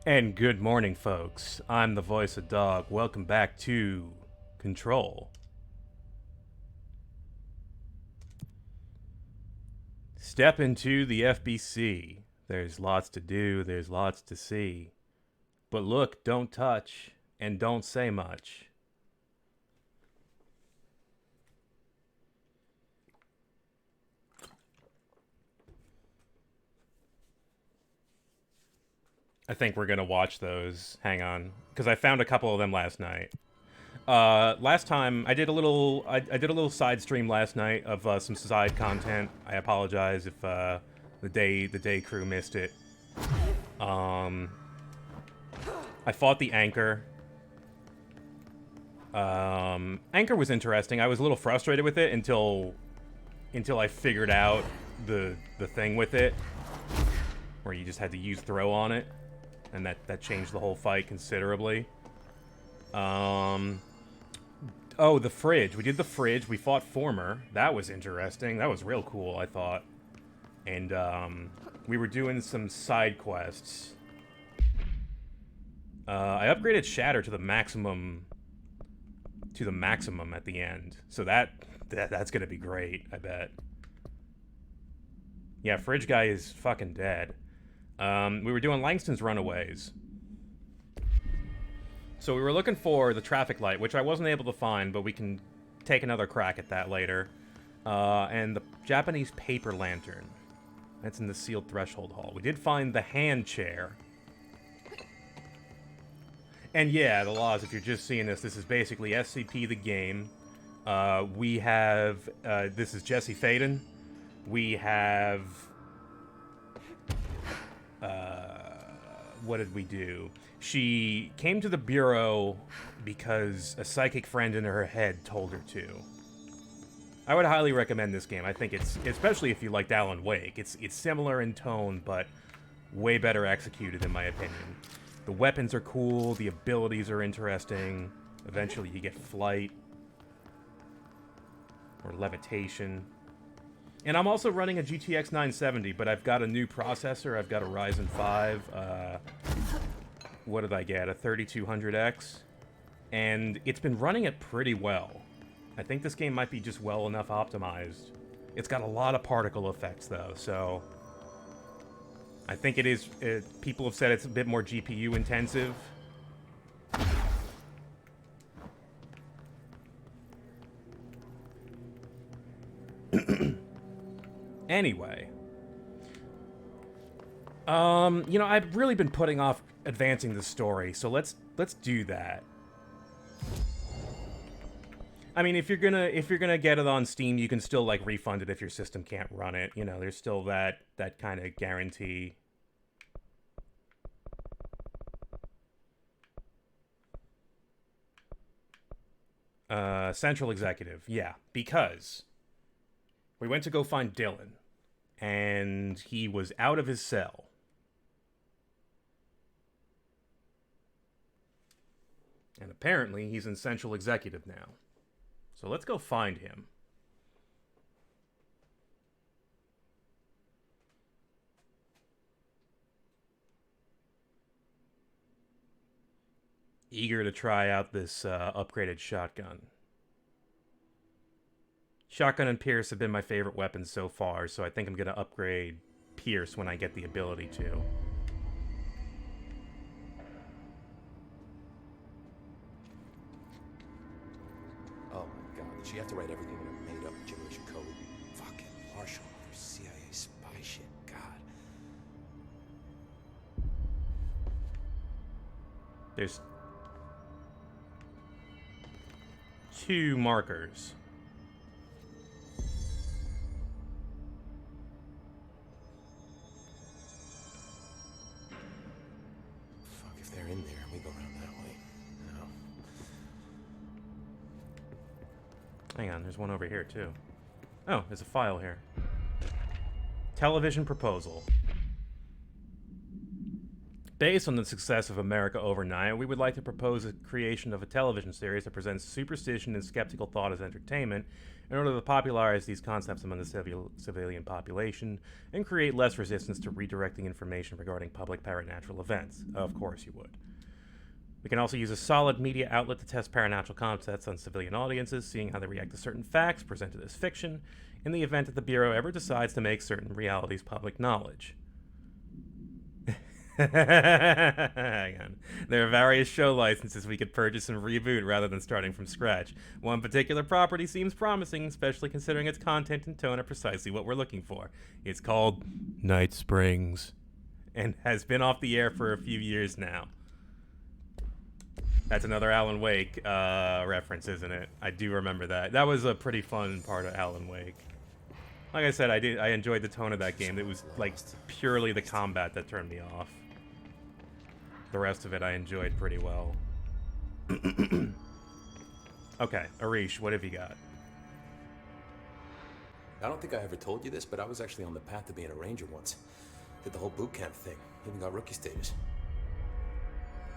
And good morning, folks. I'm the voice of Dog. Welcome back to Control. Step into the FBC. There's lots to do, there's lots to see. But look, don't touch, and don't say much. I think we're gonna watch those. Hang on, because I found a couple of them last night. Last time I did a little, I did a little side stream last night of some side content. I apologize if the day crew missed it. I fought the anchor. Anchor was interesting. I was a little frustrated with it until I figured out the thing with it, where you just had to use throw on it, and that changed the whole fight considerably. Oh, the fridge. We did the fridge. We fought Former. That was interesting. That was real cool, I thought. And, we were doing some side quests. I upgraded Shatter to the maximum at the end. So that's gonna be great, I bet. Yeah, Fridge Guy is fucking dead. We were doing Langston's Runaways. So we were looking for the traffic light, which I wasn't able to find, but we can take another crack at that later. And the Japanese paper lantern. That's in the sealed threshold hall. We did find the hand chair. And yeah, the laws, if you're just seeing this, this is basically SCP the game. We have, this is Jesse Faden. We have, what did we do? She came to the Bureau because a psychic friend in her head told her to. I would highly recommend this game. I think it's, especially if you liked Alan Wake, it's similar in tone, but way better executed in my opinion. The weapons are cool, the abilities are interesting. Eventually you get flight. Or levitation. And I'm also running a GTX 970, but I've got a new processor. I've got a Ryzen 5. What did I get? A 3200X. And it's been running it pretty well. I think this game might be just well enough optimized. It's got a lot of particle effects, though, so I think it is... people have said it's a bit more GPU intensive. Anyway. You know, I've really been putting off advancing the story, so let's do that. I mean, if you're gonna get it on Steam, you can still, like, refund it if your system can't run it. You know, there's still that kind of guarantee. Central Executive. Yeah, because we went to go find Dylan, and he was out of his cell. And apparently, he's in Central Executive now. So let's go find him. Eager to try out this upgraded shotgun. Shotgun and Pierce have been my favorite weapons so far, so I think I'm going to upgrade Pierce when I get the ability to. Oh my god, did she have to write everything in a made-up gibberish code? Fucking Marshall, another CIA spy shit, god. There's 2 markers. Fuck, if they're in there and we go around that way. No. Hang on, there's one over here, too. Oh, there's a file here. Television proposal. Based on the success of America Overnight, we would like to propose a creation of a television series that presents superstition and skeptical thought as entertainment in order to popularize these concepts among the civilian population and create less resistance to redirecting information regarding public paranatural events. Of course you would. We can also use a solid media outlet to test paranatural concepts on civilian audiences, seeing how they react to certain facts presented as fiction, in the event that the Bureau ever decides to make certain realities public knowledge. Hang on. There are various show licenses we could purchase and reboot rather than starting from scratch. One particular property seems promising, especially considering its content and tone are precisely what we're looking for. It's called Night Springs, and has been off the air for a few years now. That's another Alan Wake reference, isn't it? I do remember that. That was a pretty fun part of Alan Wake. Like I said, I enjoyed the tone of that game. It was like purely the combat that turned me off. The rest of it I enjoyed pretty well. Okay, Arish, what have you got? I don't think I ever told you this, but I was actually on the path to being a ranger once. Did the whole boot camp thing. Even got rookie status.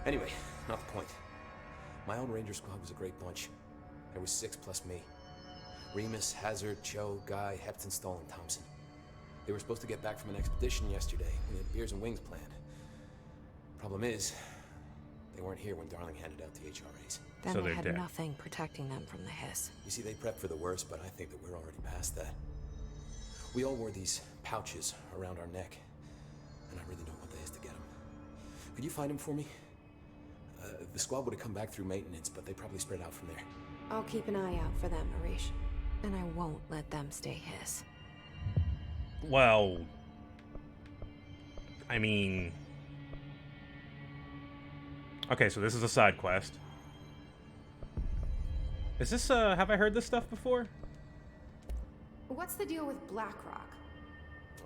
Anyway, not the point. My own ranger squad was a great bunch. There was 6 plus me. Remus, Hazard, Cho, Guy, Hepton, Stoll, and Thompson. They were supposed to get back from an expedition yesterday. We had beers and wings planned. Problem is, they weren't here when Darling handed out the HRAs. Then So they they're had dead. nothing protecting them from the hiss. You see, they prepped for the worst, but I think that we're already past that. We all wore these pouches around our neck, and I really don't want the hiss to get them. Could you find them for me? The squad would have come back through maintenance, but they probably spread out from there. I'll keep an eye out for them, Arish. And I won't let them stay hiss. Well, I mean... Okay, so this is a side quest. Is this, have I heard this stuff before? What's the deal with BlackRock?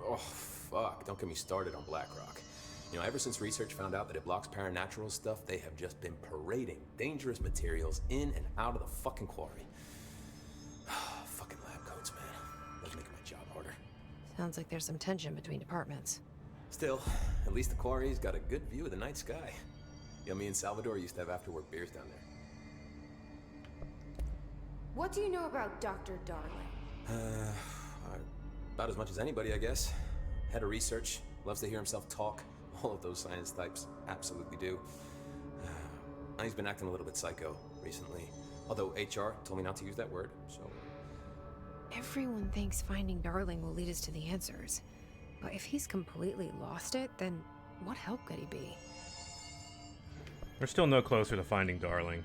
Oh, fuck. Don't get me started on BlackRock. You know, ever since research found out that it blocks paranatural stuff, they have just been parading dangerous materials in and out of the fucking quarry. Fucking lab coats, man. That's making my job harder. Sounds like there's some tension between departments. Still, at least the quarry's got a good view of the night sky. You know, me and Salvador used to have after-work beers down there. What do you know about Dr. Darling? About as much as anybody, I guess. Head of research, loves to hear himself talk. All of those science types absolutely do. He's been acting a little bit psycho recently. Although HR told me not to use that word, so... Everyone thinks finding Darling will lead us to the answers. But if he's completely lost it, then what help could he be? We're still no closer to finding Darling.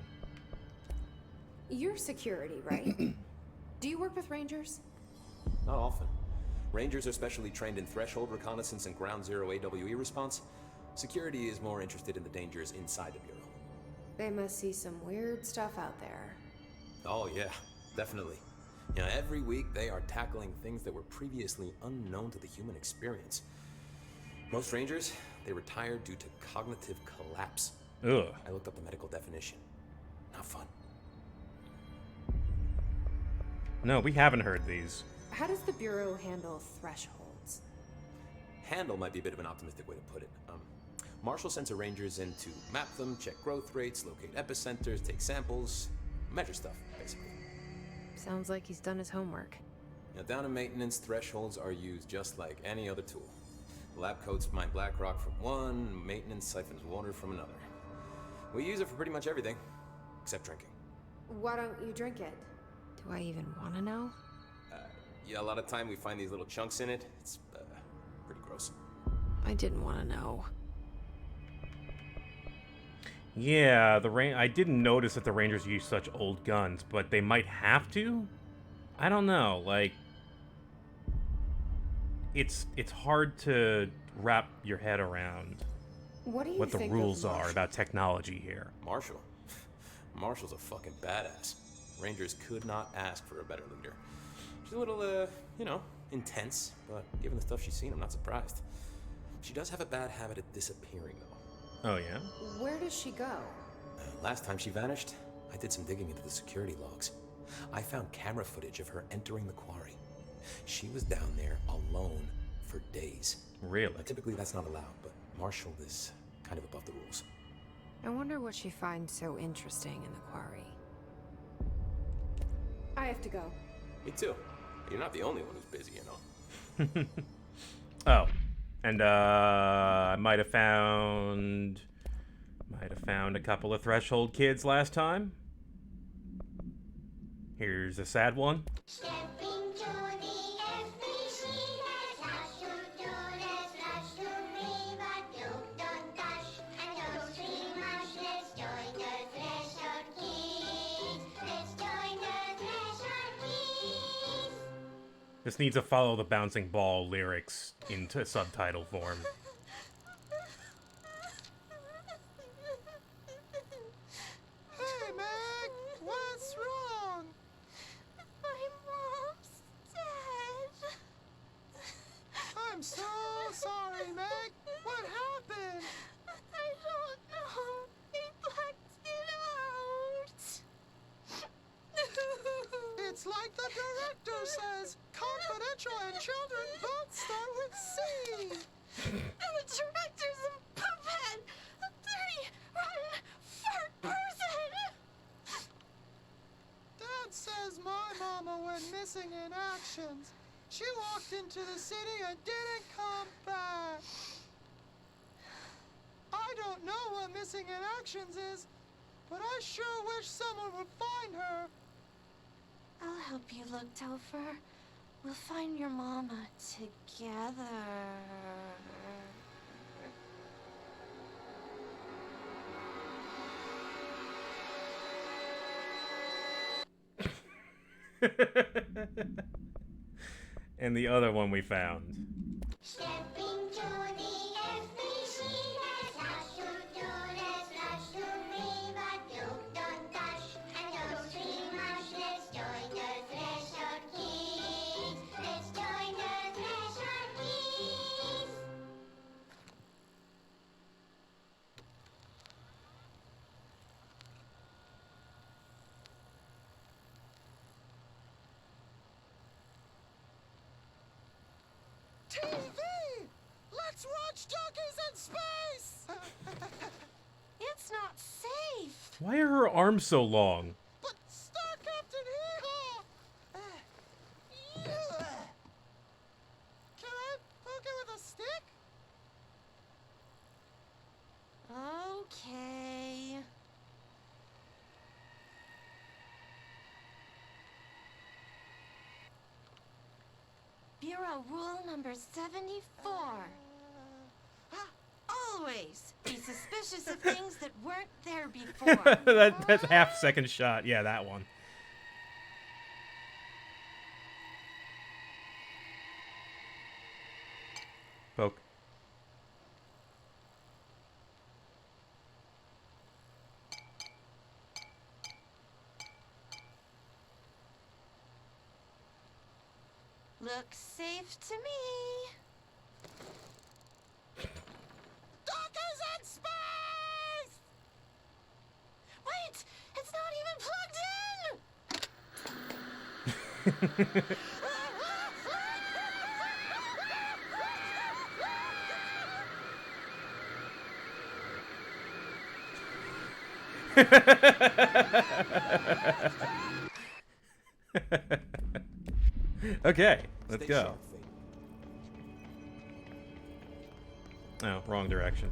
You're security, right? Do you work with Rangers? Not often. Rangers are specially trained in threshold reconnaissance and ground zero AWE response. Security is more interested in the dangers inside the Bureau. They must see some weird stuff out there. Oh yeah, definitely. You know, every week they are tackling things that were previously unknown to the human experience. Most Rangers, they retire due to cognitive collapse. Ugh. I looked up the medical definition. Not fun. No, we haven't heard these. How does the Bureau handle thresholds? Handle might be a bit of an optimistic way to put it. Marshall sends her Rangers in to map them, check growth rates, locate epicenters, take samples, measure stuff, basically. Sounds like he's done his homework. Now, down in maintenance, thresholds are used just like any other tool. The lab coats mine black rock from one, maintenance siphons water from another. We use it for pretty much everything, except drinking. Why don't you drink it? Do I even want to know? Yeah, a lot of time we find these little chunks in it. It's pretty gross. I didn't want to know. Yeah, I didn't notice that the Rangers use such old guns, but they might have to? I don't know, like... It's hard to wrap your head around What do you what the think rules of are Marshall? about technology here. Marshall? Marshall's a fucking badass. Rangers could not ask for a better leader. She's a little, you know, intense, but given the stuff she's seen, I'm not surprised. She does have a bad habit of disappearing, though. Oh, yeah? Where does she go? Last time she vanished, I did some digging into the security logs. I found camera footage of her entering the quarry. She was down there alone for days. Really? Typically that's not allowed, but Marshall is kind of above the rules. I wonder what she finds so interesting in the quarry. I have to go. Me too. You're not the only one who's busy, you know. Oh, and I might have found a couple of Threshold kids last time. Here's a sad one. Stepping to the FBC, there's lots to do, there's lots to be, but don't dash and don't scream much. Let's join the Threshold Kids. Let's join the Threshold Kids. This needs a follow the bouncing ball lyrics into subtitle form. Hey, Meg! What's wrong? My mom's dead. I'm so sorry, Meg. What happened? I don't know. They blacked it out. It's like the director says. Confidential and children both start with C. And the director's a puppet. A dirty, rotten, fart person. Dad says my mama went missing in actions. She walked into the city and didn't come back. I don't know what missing in actions is, but I sure wish someone would find her. I'll help you look, Topher. We'll find your mama together. And the other one we found. Stepping to the FBC, there's lots to do, there's lots to be, but don't dash and don't scream much. Let's join the Threshold Kids. Let's join the Threshold Kids. TV! Let's watch Donkeys in Space! It's not safe. Why are her arms so long? But Star Captain Hee-Haw! Can I poke it with a stick? Okay. Bureau rule number 74. Always be suspicious of things that weren't there before. That's half second shot. Yeah, that one. Poke. Looks safe to me. Donkeys in Space! Wait! It's not even plugged in! Okay, let's Stay go. sharp, Fate. Oh, wrong direction.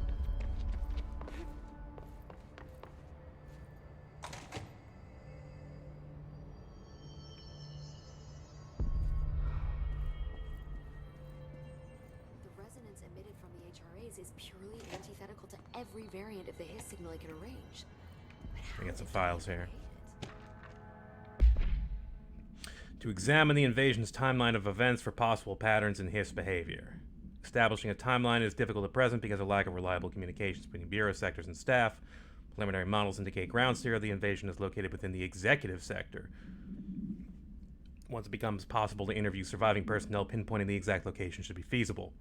The resonance emitted from the HRAs is purely antithetical to every variant of the His signal it can arrange. But how I get some did files they here. create it? To examine the invasion's timeline of events for possible patterns in His behavior. Establishing a timeline is difficult at present because of lack of reliable communications between bureau sectors and staff. Preliminary models indicate ground zero of the invasion is located within the executive sector. Once it becomes possible to interview surviving personnel, pinpointing the exact location should be feasible.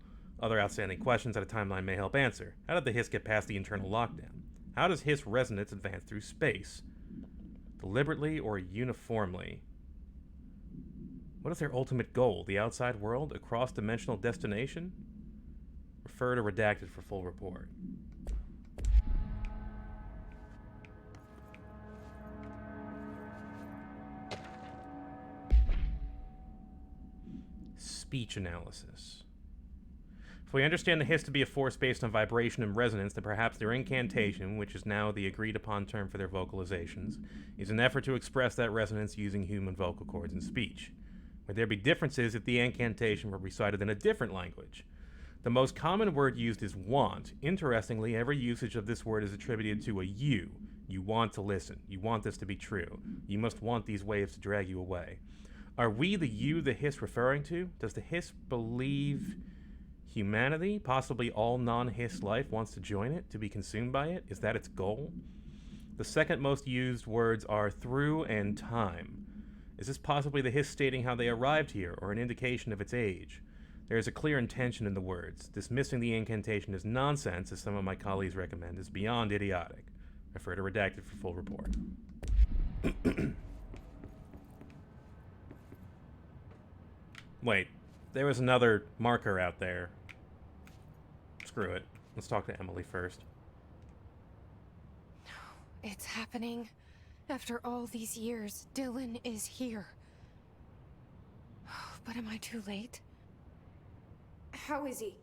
Other outstanding questions that a timeline may help answer. How did the Hiss get past the internal lockdown? How does Hiss resonance advance through space? Deliberately or uniformly? What is their ultimate goal? The outside world? A cross-dimensional destination? Refer to Redacted for full report. speech analysis. If we understand the hiss to be a force based on vibration and resonance, then perhaps their incantation, which is now the agreed-upon term for their vocalizations, is an effort to express that resonance using human vocal cords and speech. Would there be differences if the incantation were recited in a different language? The most common word used is want. Interestingly, every usage of this word is attributed to a you. You want to listen. You want this to be true. You must want these waves to drag you away. Are we the you the hiss referring to? Does the hiss believe humanity, possibly all non-hiss life, wants to join it, to be consumed by it? Is that its goal? The second most used words are through and time. Is this possibly the hiss stating how they arrived here, or an indication of its age? There is a clear intention in the words. Dismissing the incantation as nonsense, as some of my colleagues recommend, is beyond idiotic. Refer to Redacted for full report. Wait, there was another marker out there. Screw it. Let's talk to Emily first. It's happening. After all these years, Dylan is here. But am I too late? How is he?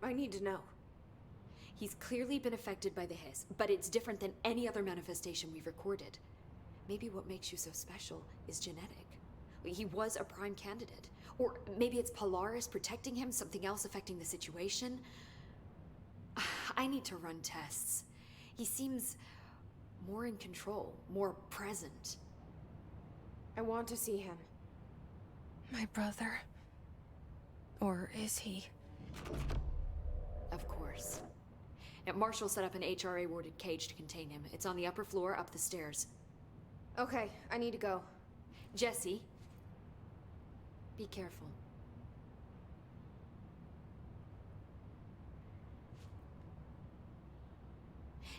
I need to know. He's clearly been affected by the hiss, but it's different than any other manifestation we've recorded. Maybe what makes you so special is genetic. He was a prime candidate. Or maybe it's Polaris protecting him, something else affecting the situation. I need to run tests. He seems more in control, more present. I want to see him. My brother? Or is he? Of course. Now, Marshall set up an HRA-warded cage to contain him. It's on the upper floor, up the stairs. Okay, I need to go. Jesse, be careful.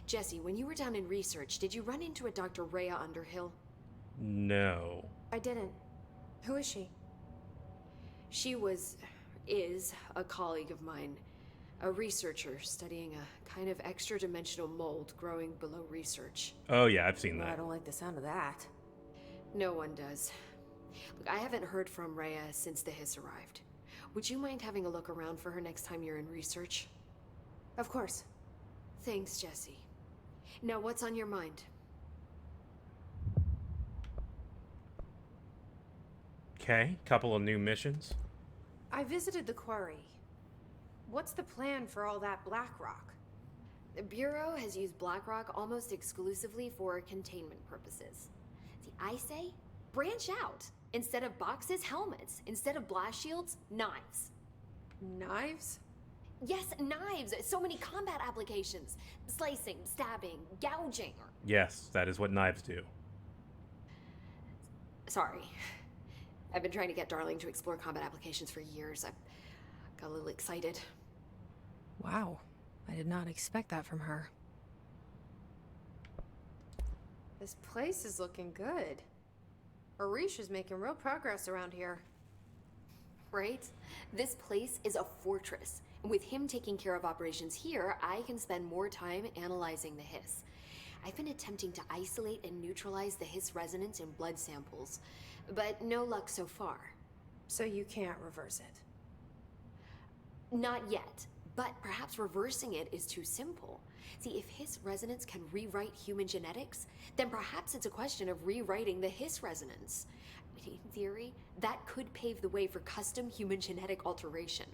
Jesse, when you were down in research, did you run into a Dr. Rhea Underhill? No. I didn't. Who is she? She is a colleague of mine. A researcher studying a kind of extra-dimensional mold growing below research. Oh yeah, I've seen I that. don't like the sound of that. No one does. Look, I haven't heard from Rhea since the hiss arrived. Would you mind having a look around for her next time you're in research? Of course. Thanks, Jesse. Now, what's on your mind? Okay, couple of new missions. I visited the quarry. What's the plan for all that black rock? The Bureau has used Blackrock almost exclusively for containment purposes. See, I say, branch out. Instead of boxes, helmets. Instead of blast shields, knives. Knives? Yes, knives! So many combat applications. Slicing, stabbing, gouging. Yes, that is what knives do. Sorry. I've been trying to get Darling to explore combat applications for years. I got a little excited. Wow. I did not expect that from her. This place is looking good. Arish is making real progress around here. Right? This place is a fortress. And with him taking care of operations here, I can spend more time analyzing the hiss. I've been attempting to isolate and neutralize the hiss resonance in blood samples, but no luck so far. So you can't reverse it. Not yet, but perhaps reversing it is too simple. See, if hiss resonance can rewrite human genetics, then perhaps it's a question of rewriting the hiss resonance. In theory, that could pave the way for custom human genetic alteration.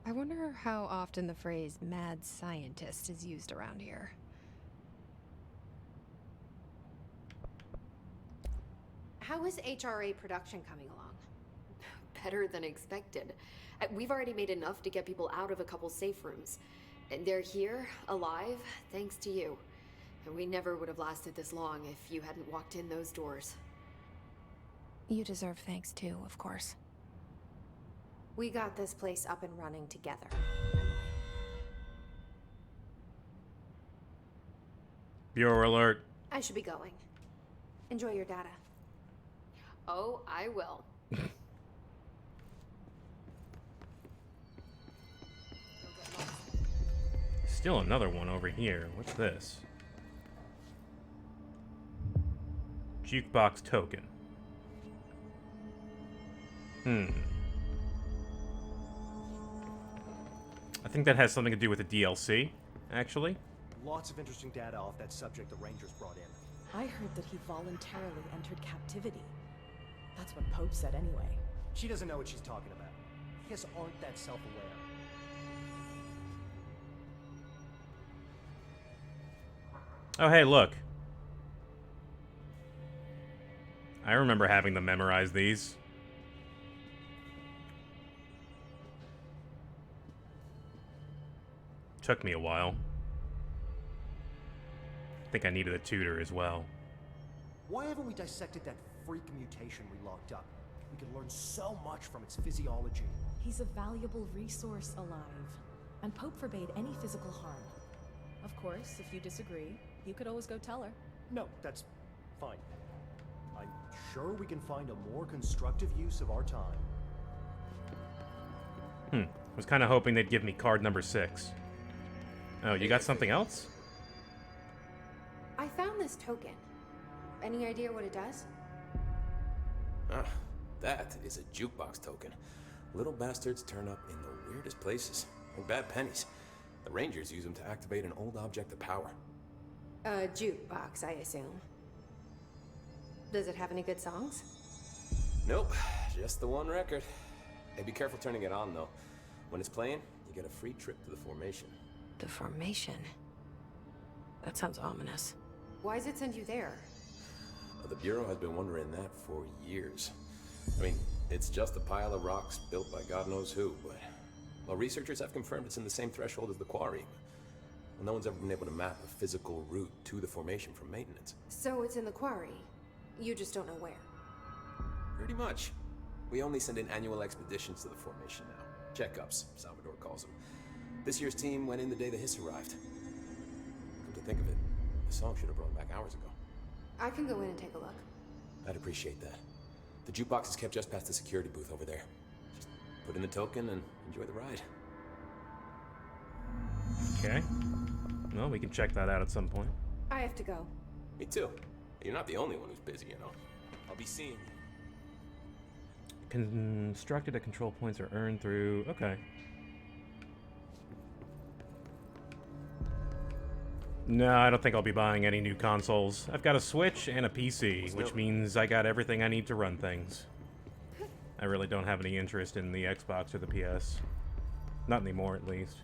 I wonder how often the phrase mad scientist is used around here. How is HRA production coming along? Better than expected. We've already made enough to get people out of a couple safe rooms. And they're here, alive, thanks to you. And we never would have lasted this long if you hadn't walked in those doors. You deserve thanks too, of course. We got this place up and running together. Bureau alert. I should be going. Enjoy your data. Oh, I will. Still another one over here. What's this? Jukebox token. I think that has something to do with the DLC, actually. Lots of interesting data off that subject the Rangers brought in. I heard that he voluntarily entered captivity. That's what Pope said anyway. She doesn't know what she's talking about. Hiss aren't that self-aware. Oh, hey, look. I remember having them memorize these. Took me a while. I think I needed a tutor as well. Why haven't we dissected that freak mutation we locked up? We could learn so much from its physiology. He's a valuable resource alive, and Pope forbade any physical harm. Of course, if you disagree, you could always go tell her. No, that's fine. I'm sure we can find a more constructive use of our time. I was kind of hoping they'd give me card number 6. Oh, you got something else? I found this token. Any idea what it does? Ah, that is a jukebox token. Little bastards turn up in the weirdest places, like bad pennies. The Rangers use them to activate an old object of power. A jukebox, I assume. Does it have any good songs? Nope, just the one record. Hey, be careful turning it on, though. When it's playing, you get a free trip to the formation. The formation. That sounds ominous. Why does it send you there? The Bureau has been wondering that for years. I mean, it's just a pile of rocks built by God knows who, but... Well, researchers have confirmed it's in the same threshold as the quarry. Well, no one's ever been able to map a physical route to the formation from maintenance. So it's in the quarry. You just don't know where. Pretty much. We only send in annual expeditions to the formation now. Checkups, Salvador calls them. This year's team went in the day the Hiss arrived. Come to think of it, the song should have brought them back hours ago. I can go in and take a look. I'd appreciate that. The jukebox is kept just past the security booth over there. Just put in the token and enjoy the ride. Okay. Well, we can check that out at some point. I have to go. Me too. You're not the only one who's busy, you know. I'll be seeing you. Constructed at control points are earned through... Okay. No, I don't think I'll be buying any new consoles. I've got a Switch and a PC, which means I got everything I need to run things. I really don't have any interest in the Xbox or the PS. Not anymore, at least.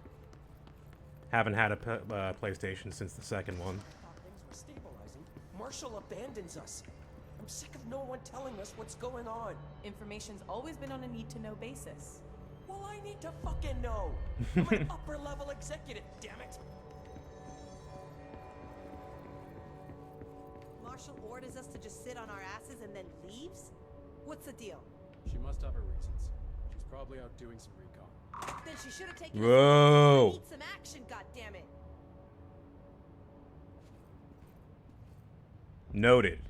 Haven't had a PlayStation since the second one. Things were stabilizing. Marshall abandons us. I'm sick of no one telling us what's going on. Information's always been on a need-to-know basis. Well, I need to fucking know. I'm an upper-level executive, damn it. Marshall orders us to just sit on our asses and then leaves? What's the deal? She must have her reasons. She's probably out doing some recon. Then she should have taken Whoa. us. I need some action, goddammit. Noted.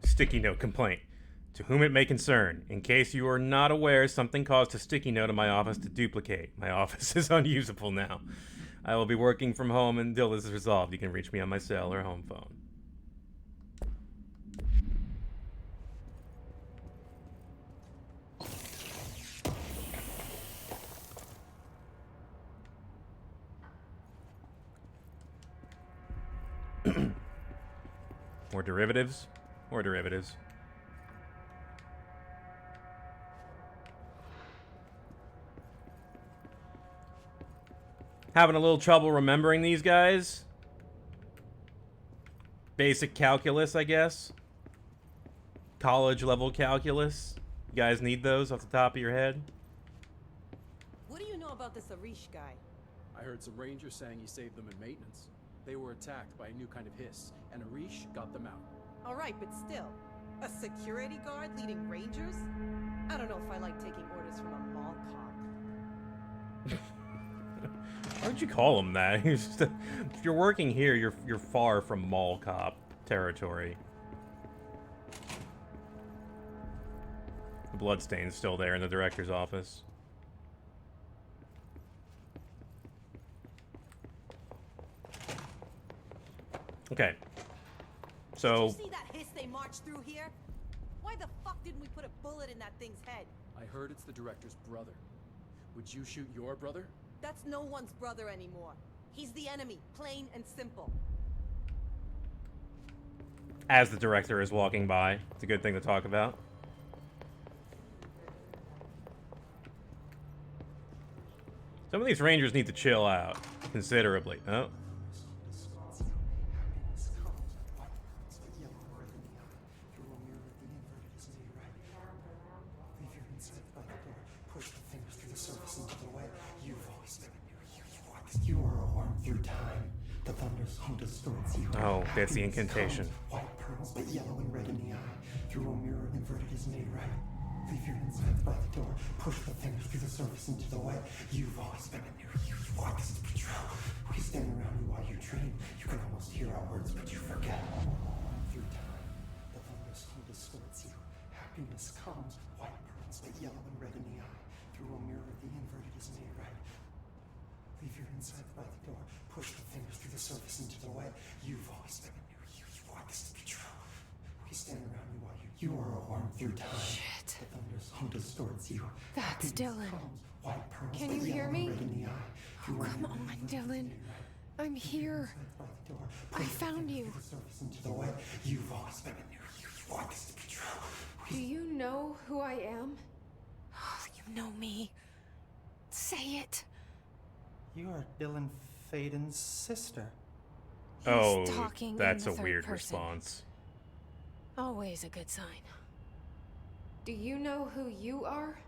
Sticky note complaint. To whom it may concern, in case you are not aware, something caused a sticky note in my office to duplicate. My office is unusable now. I will be working from home until this is resolved. You can reach me on my cell or home phone. More derivatives? More derivatives. Having a little trouble remembering these guys. Basic calculus, I guess. College level calculus. You guys need those off the top of your head? What do you know about this Arish guy? I heard some rangers saying he saved them in maintenance. They were attacked by a new kind of hiss, and Arish got them out. All right, but still. A security guard leading rangers? I don't know if I like taking orders from a mall cop. Why would you call him that? If you're working here, you're far from mall cop territory. The bloodstain's still there in the director's office. Okay. Did So you see that hiss they marched through here? Why the fuck didn't we put a bullet in that thing's head? I heard it's the director's brother. Would you shoot your brother? That's no one's brother anymore. He's the enemy, plain and simple. as the director is walking by, it's a good thing to talk about. Some of these rangers need to chill out considerably. Oh. Oh, that's the incantation. White pearls, but yellow and red in the eye. Through a mirror inverted is made right. Leave your insides by the door. Push the fingers through the surface into the wet. You've always been a mirror. You walk as a patrol. We stand around you while you dream. You can almost hear our words, but you forget. Through time, the thunderstorm distorts you. Happiness comes. White pearls, but yellow and red in the eye. Through a mirror, the inverted is made right. Leave your insides by the door. Push the fingers through the surface into the wet. You've always been a mirror. You walk as a patrol. We stand around you while you are a worm through time. Shit. The thunderstorm distorts you. That's Dylan. White pearls, Can but you hear yellow me? and red in the eye. Oh, come on, Dylan. I'm here. I found you. Into the wet. You've always been a mirror. You walk as a patrol. Do you know who I am? Oh, you know me. Say it. You are Dylan Faden's sister. Oh, talking in that's the a third weird person. response. Always a good sign. Do you know who you are?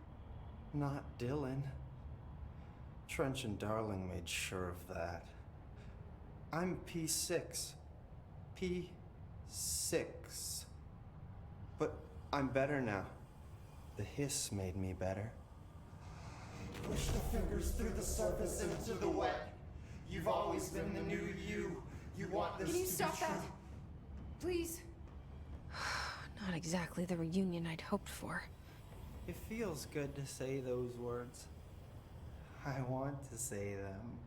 Not Dylan. Trench and Darling made sure of that. I'm P6. P6. But I'm better now. The hiss made me better. Push the fingers through the surface into the wet. You've always been the new you. You want this Can you to stop be true. that? Please. Not exactly the reunion I'd hoped for. It feels good to say those words. I want to say them.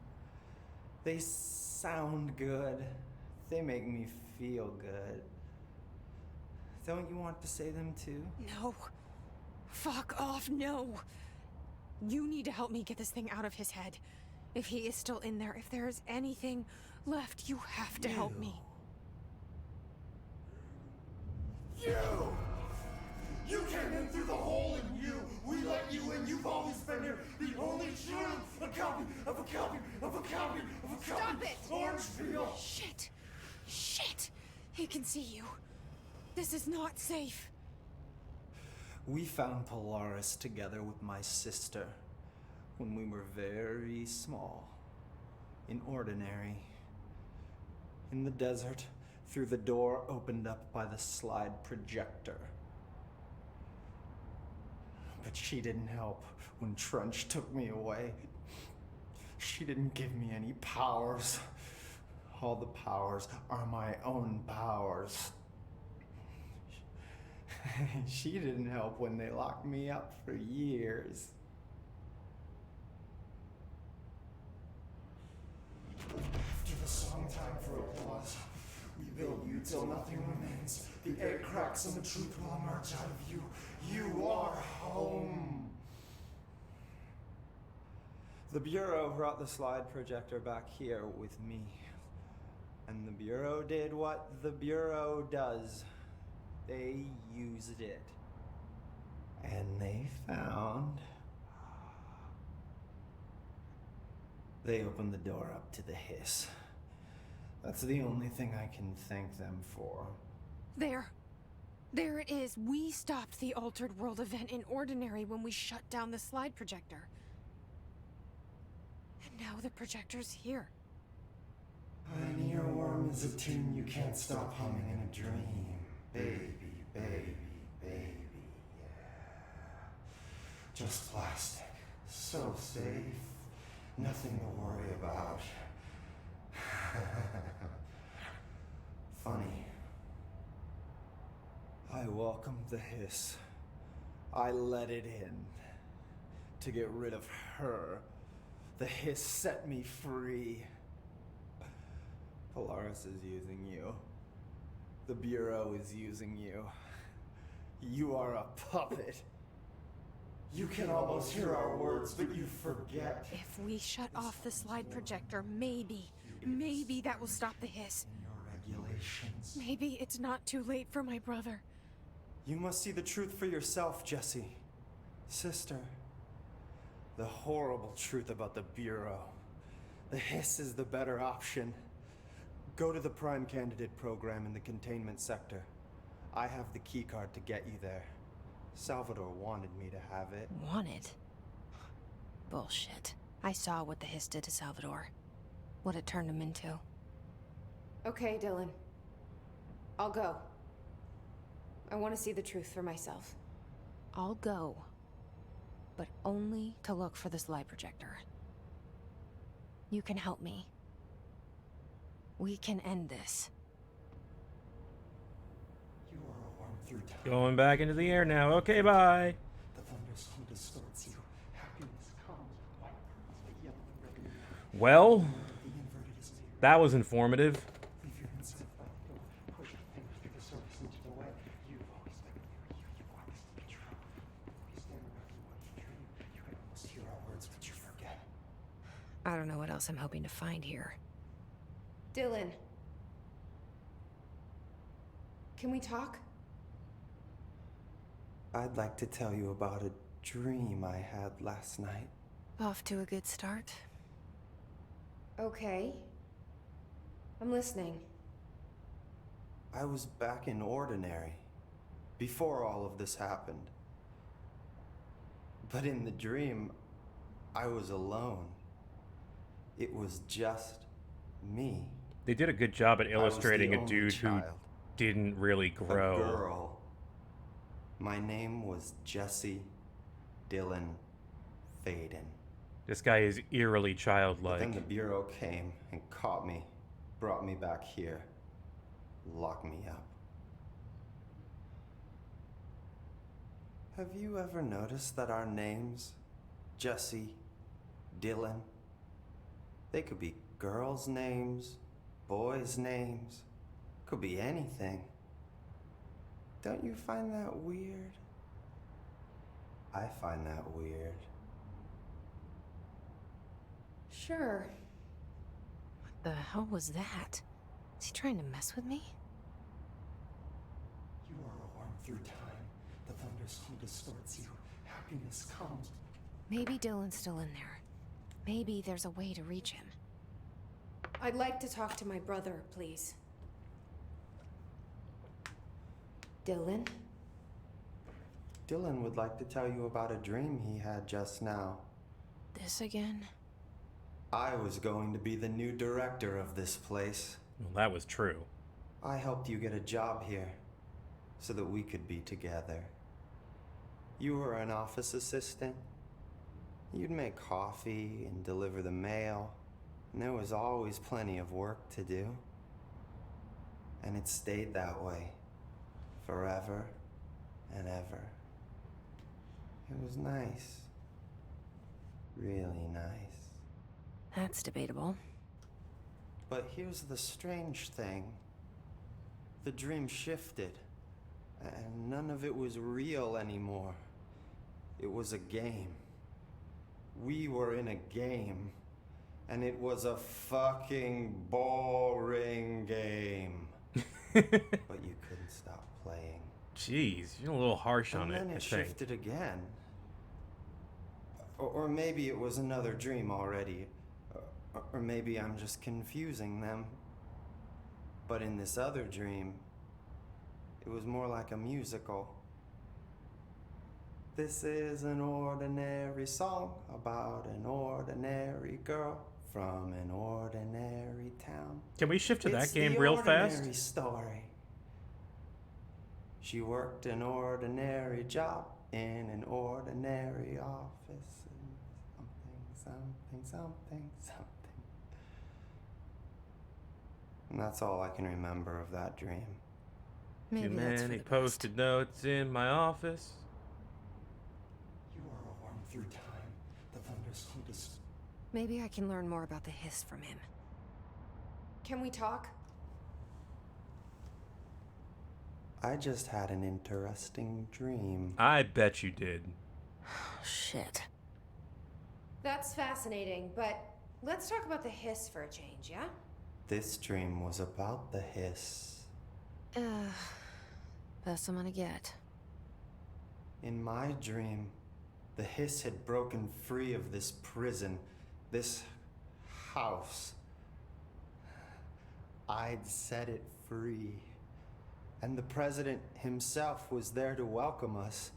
They sound good. They make me feel good. Don't you want to say them too? No. Fuck off, no. You need to help me get this thing out of his head. If he is still in there, if there is anything left, you have to help me. You came in through the hole in you. We let you in. You've always been here. The only true. A copy of a copy of a copy of a copy. Stop it! Orange peel. Shit. Shit. He can see you. This is not safe. We found Polaris together with my sister when we were very small. In Ordinary. In the desert, through the door opened up by the slide projector. But she didn't help when Trench took me away. She didn't give me any powers. All the powers are my own powers. She didn't help when they locked me up for years. After the song time for applause, we build you till nothing remains. The egg cracks and the truth will emerge out of you. You are home. The Bureau brought the slide projector back here with me. And the Bureau did what the Bureau does. They used it. And they found... They opened the door up to the hiss. That's the only thing I can thank them for. There. There it is. We stopped the Altered World event in Ordinary when we shut down the slide projector. And now the projector's here. An earworm is a tune you can't stop humming in a dream. Baby, baby, baby, yeah. Just plastic. So safe. Nothing to worry about. Funny. I welcomed the hiss. I let it in. To get rid of her. The hiss set me free. Polaris is using you. The Bureau is using you. You are a puppet. You can almost hear our words, but you forget. If we shut off the slide projector, maybe that will stop the hiss. Your regulations. Maybe it's not too late for my brother. You must see the truth for yourself, Jessie. Sister. The horrible truth about the Bureau. The hiss is the better option. Go to the Prime Candidate program in the containment sector. I have the keycard to get you there. Salvador wanted me to have it. Wanted? Bullshit. I saw what the hiss did to Salvador. What it turned him into. Okay, Dylan. I'll go. I want to see the truth for myself. I'll go. But only to look for the slide projector. You can help me. We can end this. You are a worm through time. Going back into the air now. Okay, bye. The thunderstorm distorts you. Happiness comes. White pearls, the yellow and red. Well, The inverted is near. that was informative. Leave your inside by the door. Push the fingers through the surface into the way. You've always been here. You want this to be true. You stand around and watch the dream. You can almost hear our words, but you forget. I don't know what else I'm hoping to find here. Dylan. Can we talk? I'd like to tell you about a dream I had last night. Off to a good start. Okay. I'm listening. I was back in Ordinary, before all of this happened. But in the dream, I was alone. It was just me. They did a good job at illustrating I a was the dude only who child. didn't really grow. A girl. My name was Jesse Dylan Faden. This guy is eerily But childlike. then the Bureau came and caught me, brought me back here, locked me up. Have you ever noticed that our names, Jesse, Dylan, they could be girls' names, boys' names, could be anything. Don't you find that weird? I find that weird. Sure. What the hell was that? Is he trying to mess with me? You are a worm through time. The thunderstorm distorts you. Happiness comes. Maybe Dylan's still in there. Maybe there's a way to reach him. I'd like to talk to my brother, please. Dylan? Dylan would like to tell you about a dream he had just now. This again? I was going to be the new director of this place. Well, that was true. I helped you get a job here so that we could be together. You were an office assistant. You'd make coffee and deliver the mail, and there was always plenty of work to do. And it stayed that way, forever and ever. It was nice. Really nice. That's debatable. But here's the strange thing. The dream shifted, and none of it was real anymore. It was a game. We were in a game, and it was a fucking boring game. But you couldn't stop playing. Jeez, you're a little harsh on And it, then I it think. shifted again. Or maybe it was another dream already. Or maybe I'm just confusing them. But in this other dream, it was more like a musical. This is an ordinary song about an ordinary girl from an ordinary town. Can we shift to that It's game the real ordinary fast? Story. She worked an ordinary job in an ordinary office. And something. And that's all I can remember of that dream. Maybe Too that's for many the best. post-it notes in my office. You are a worm through time. The thunderstorm distorts. Maybe I can learn more about the hiss from him. Can we talk? I just had an interesting dream. I bet you did. Shit. That's fascinating, but let's talk about the hiss for a change, yeah? This dream was about the hiss. Best I'm gonna get. In my dream, the hiss had broken free of this prison, this house. I'd set it free. And the president himself was there to welcome us.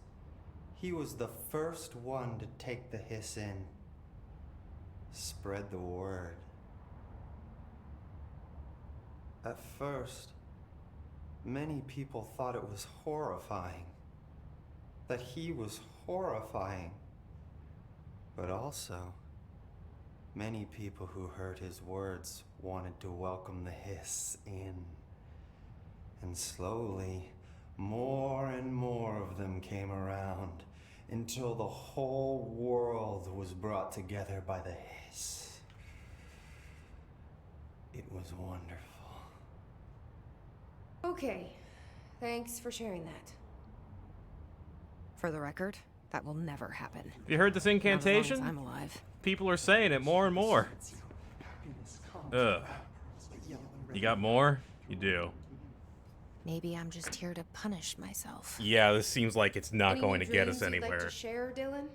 He was the first one to take the hiss in. Spread the word. At first, many people thought it was horrifying. That he was horrifying. But also, many people who heard his words wanted to welcome the hiss in. And slowly, more and more of them came around until the whole world was brought together by the hiss. It was wonderful. Okay, thanks for sharing that. For the record, that will never happen. Have you heard this incantation? Not as long as I'm alive. People are saying it more and more. Ugh. You got more? You do. Maybe I'm just here to punish myself. Yeah, this seems like it's not Any going new to get us dreams you'd anywhere. like to share, Dylan?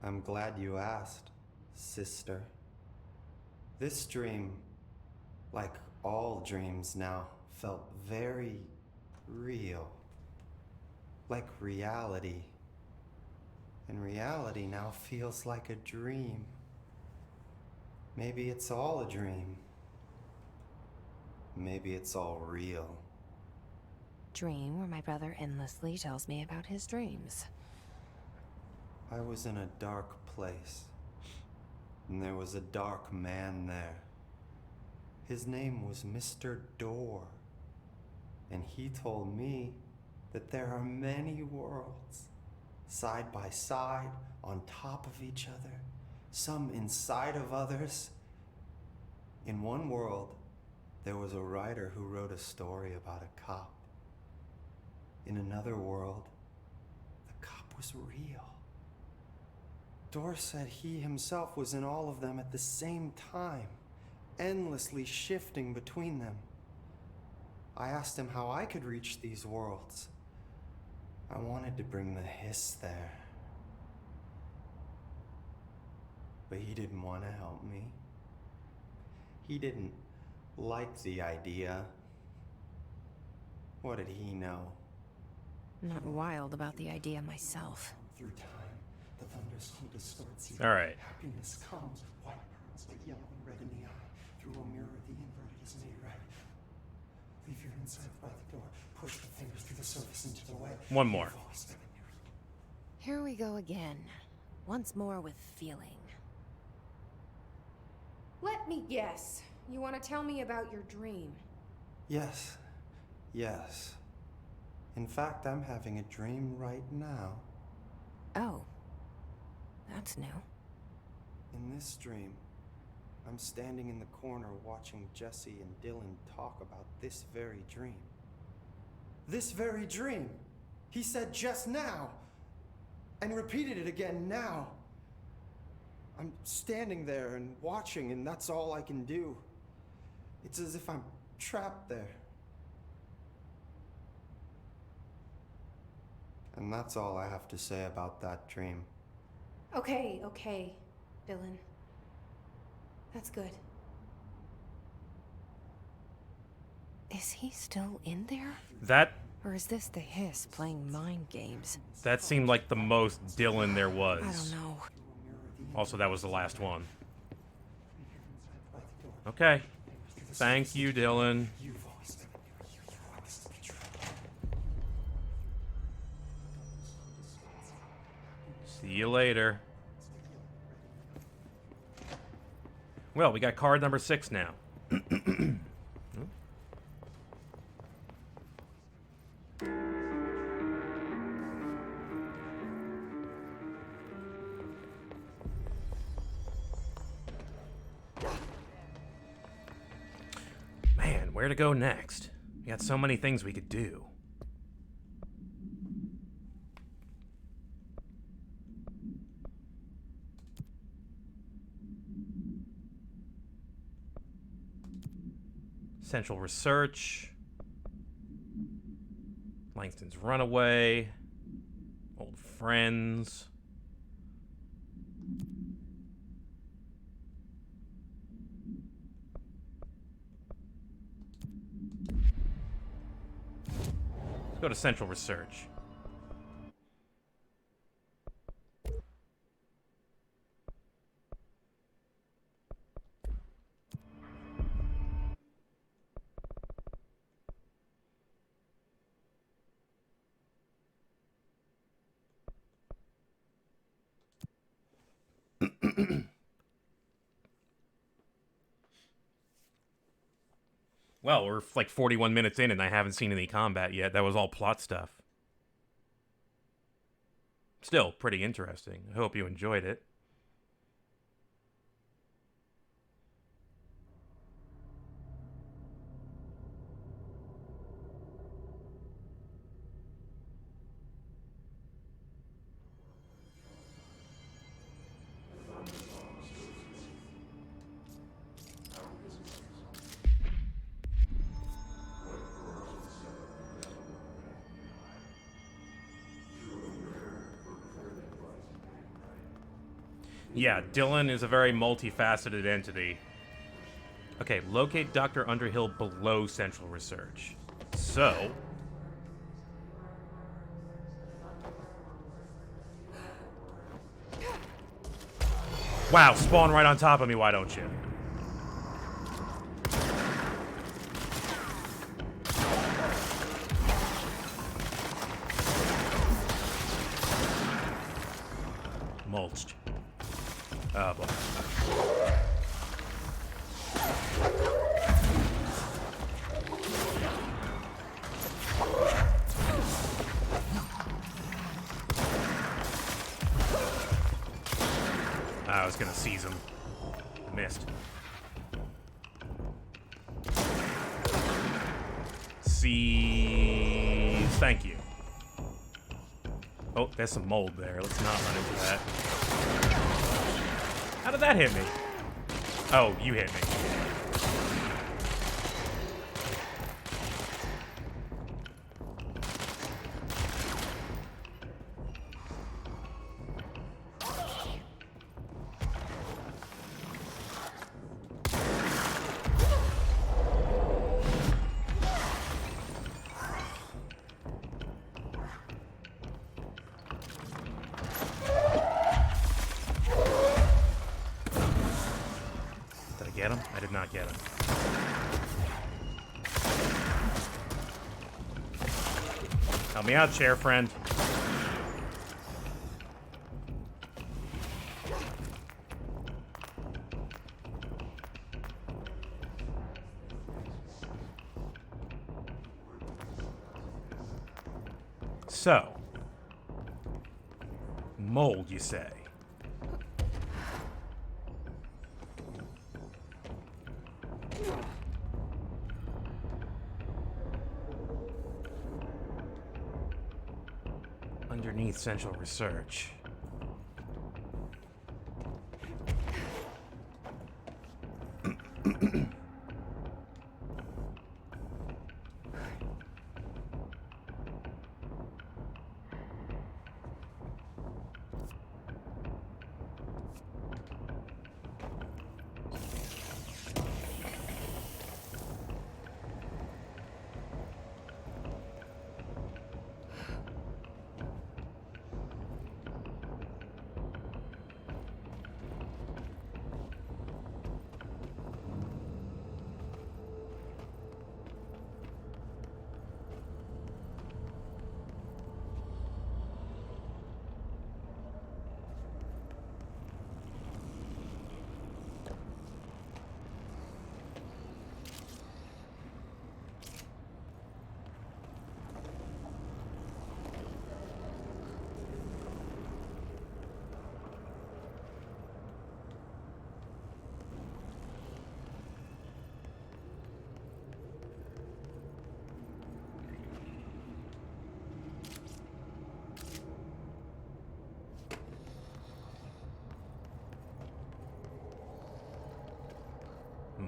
I'm glad you asked, sister. This dream, like all dreams now, felt very real. Like reality. And reality now feels like a dream. Maybe it's all a dream. Maybe it's all real. Dream where my brother endlessly tells me about his dreams. I was in a dark place, and there was a dark man there. His name was Mr. Door, and he told me that there are many worlds, side by side, on top of each other, some inside of others. In one world, there was a writer who wrote a story about a cop. In another world, the cop was real. Door said he himself was in all of them at the same time, endlessly shifting between them. I asked him how I could reach these worlds. I wanted to bring the hiss there. But he didn't want to help me. He didn't like the idea. What did he know? I'm not wild about the idea myself. Through time, the thunderstorm distorts you. All right. Happiness comes, white burns, but yellow and red in the eye. Through a mirror, the inverted is made right. Leave your insides by the door. Push the fingers through the surface into the way. One more. Here we go again. Once more with feeling. Let me guess. You want to tell me about your dream? Yes. Yes. In fact, I'm having a dream right now. Oh. That's new. In this dream, I'm standing in the corner watching Jesse and Dylan talk about this very dream. This very dream! He said just now! And repeated it again now. I'm standing there and watching, and that's all I can do. It's as if I'm trapped there. And that's all I have to say about that dream. Okay, Dylan. That's good. Is he still in there? That Or is this the hiss playing mind games? that seemed like the most Dylan there was. I don't know. Also, that was the last one. Okay. Thank you, Dylan. See you later. Well, we got card number 6 now. where to go next? We got so many things we could do. Central Research. Langston's Runaway. Old Friends. Let's go to Central Research. Well, we're like 41 minutes in and I haven't seen any combat yet. That was all plot stuff. Still, pretty interesting. I hope you enjoyed it. Yeah, Dylan is a very multifaceted entity. Okay, locate Dr. Underhill below Central Research. So... Wow, spawn right on top of me, why don't you? Mulched. Oh boy. I was gonna seize him. Missed. Seize. Thank you. Oh, there's some mold there. Let's not run into that. How did that hit me? Oh, you hit me. Get him? I did not get him. Help me out, chair friend. So, mold, you say? Underneath Central Research.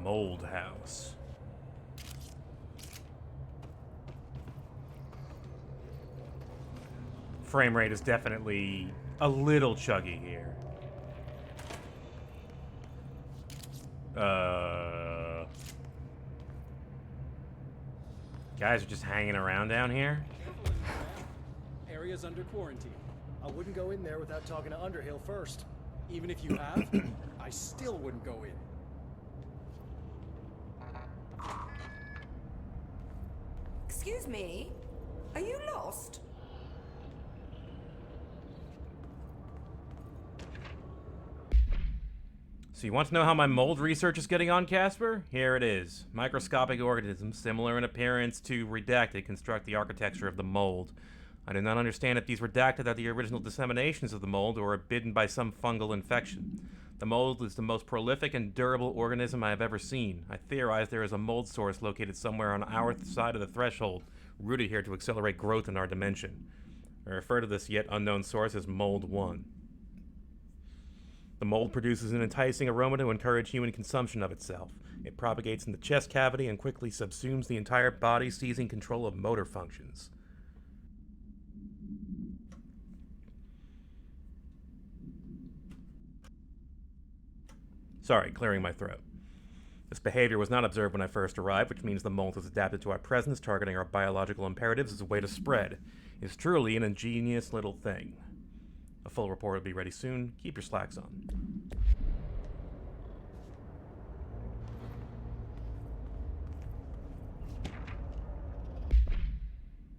mold house. Frame rate is definitely a little chuggy here. Guys are just hanging around down here? Area's under quarantine. I wouldn't go in there without talking to Underhill first. Even if you have, I still wouldn't go in. Excuse me? Are you lost? So you want to know how my mold research is getting on, Casper? Here it is. Microscopic organisms, similar in appearance to Redacted, construct the architecture of the mold. I do not understand if these Redacted are the original disseminations of the mold or are bitten by some fungal infection. The mold is the most prolific and durable organism I have ever seen. I theorize there is a mold source located somewhere on our side of the threshold, rooted here to accelerate growth in our dimension. I refer to this yet unknown source as Mold 1. The mold produces an enticing aroma to encourage human consumption of itself. It propagates in the chest cavity and quickly subsumes the entire body, seizing control of motor functions. Sorry, clearing my throat. This behavior was not observed when I first arrived, which means the mold has adapted to our presence, targeting our biological imperatives as a way to spread. It's truly an ingenious little thing. A full report will be ready soon. Keep your slacks on.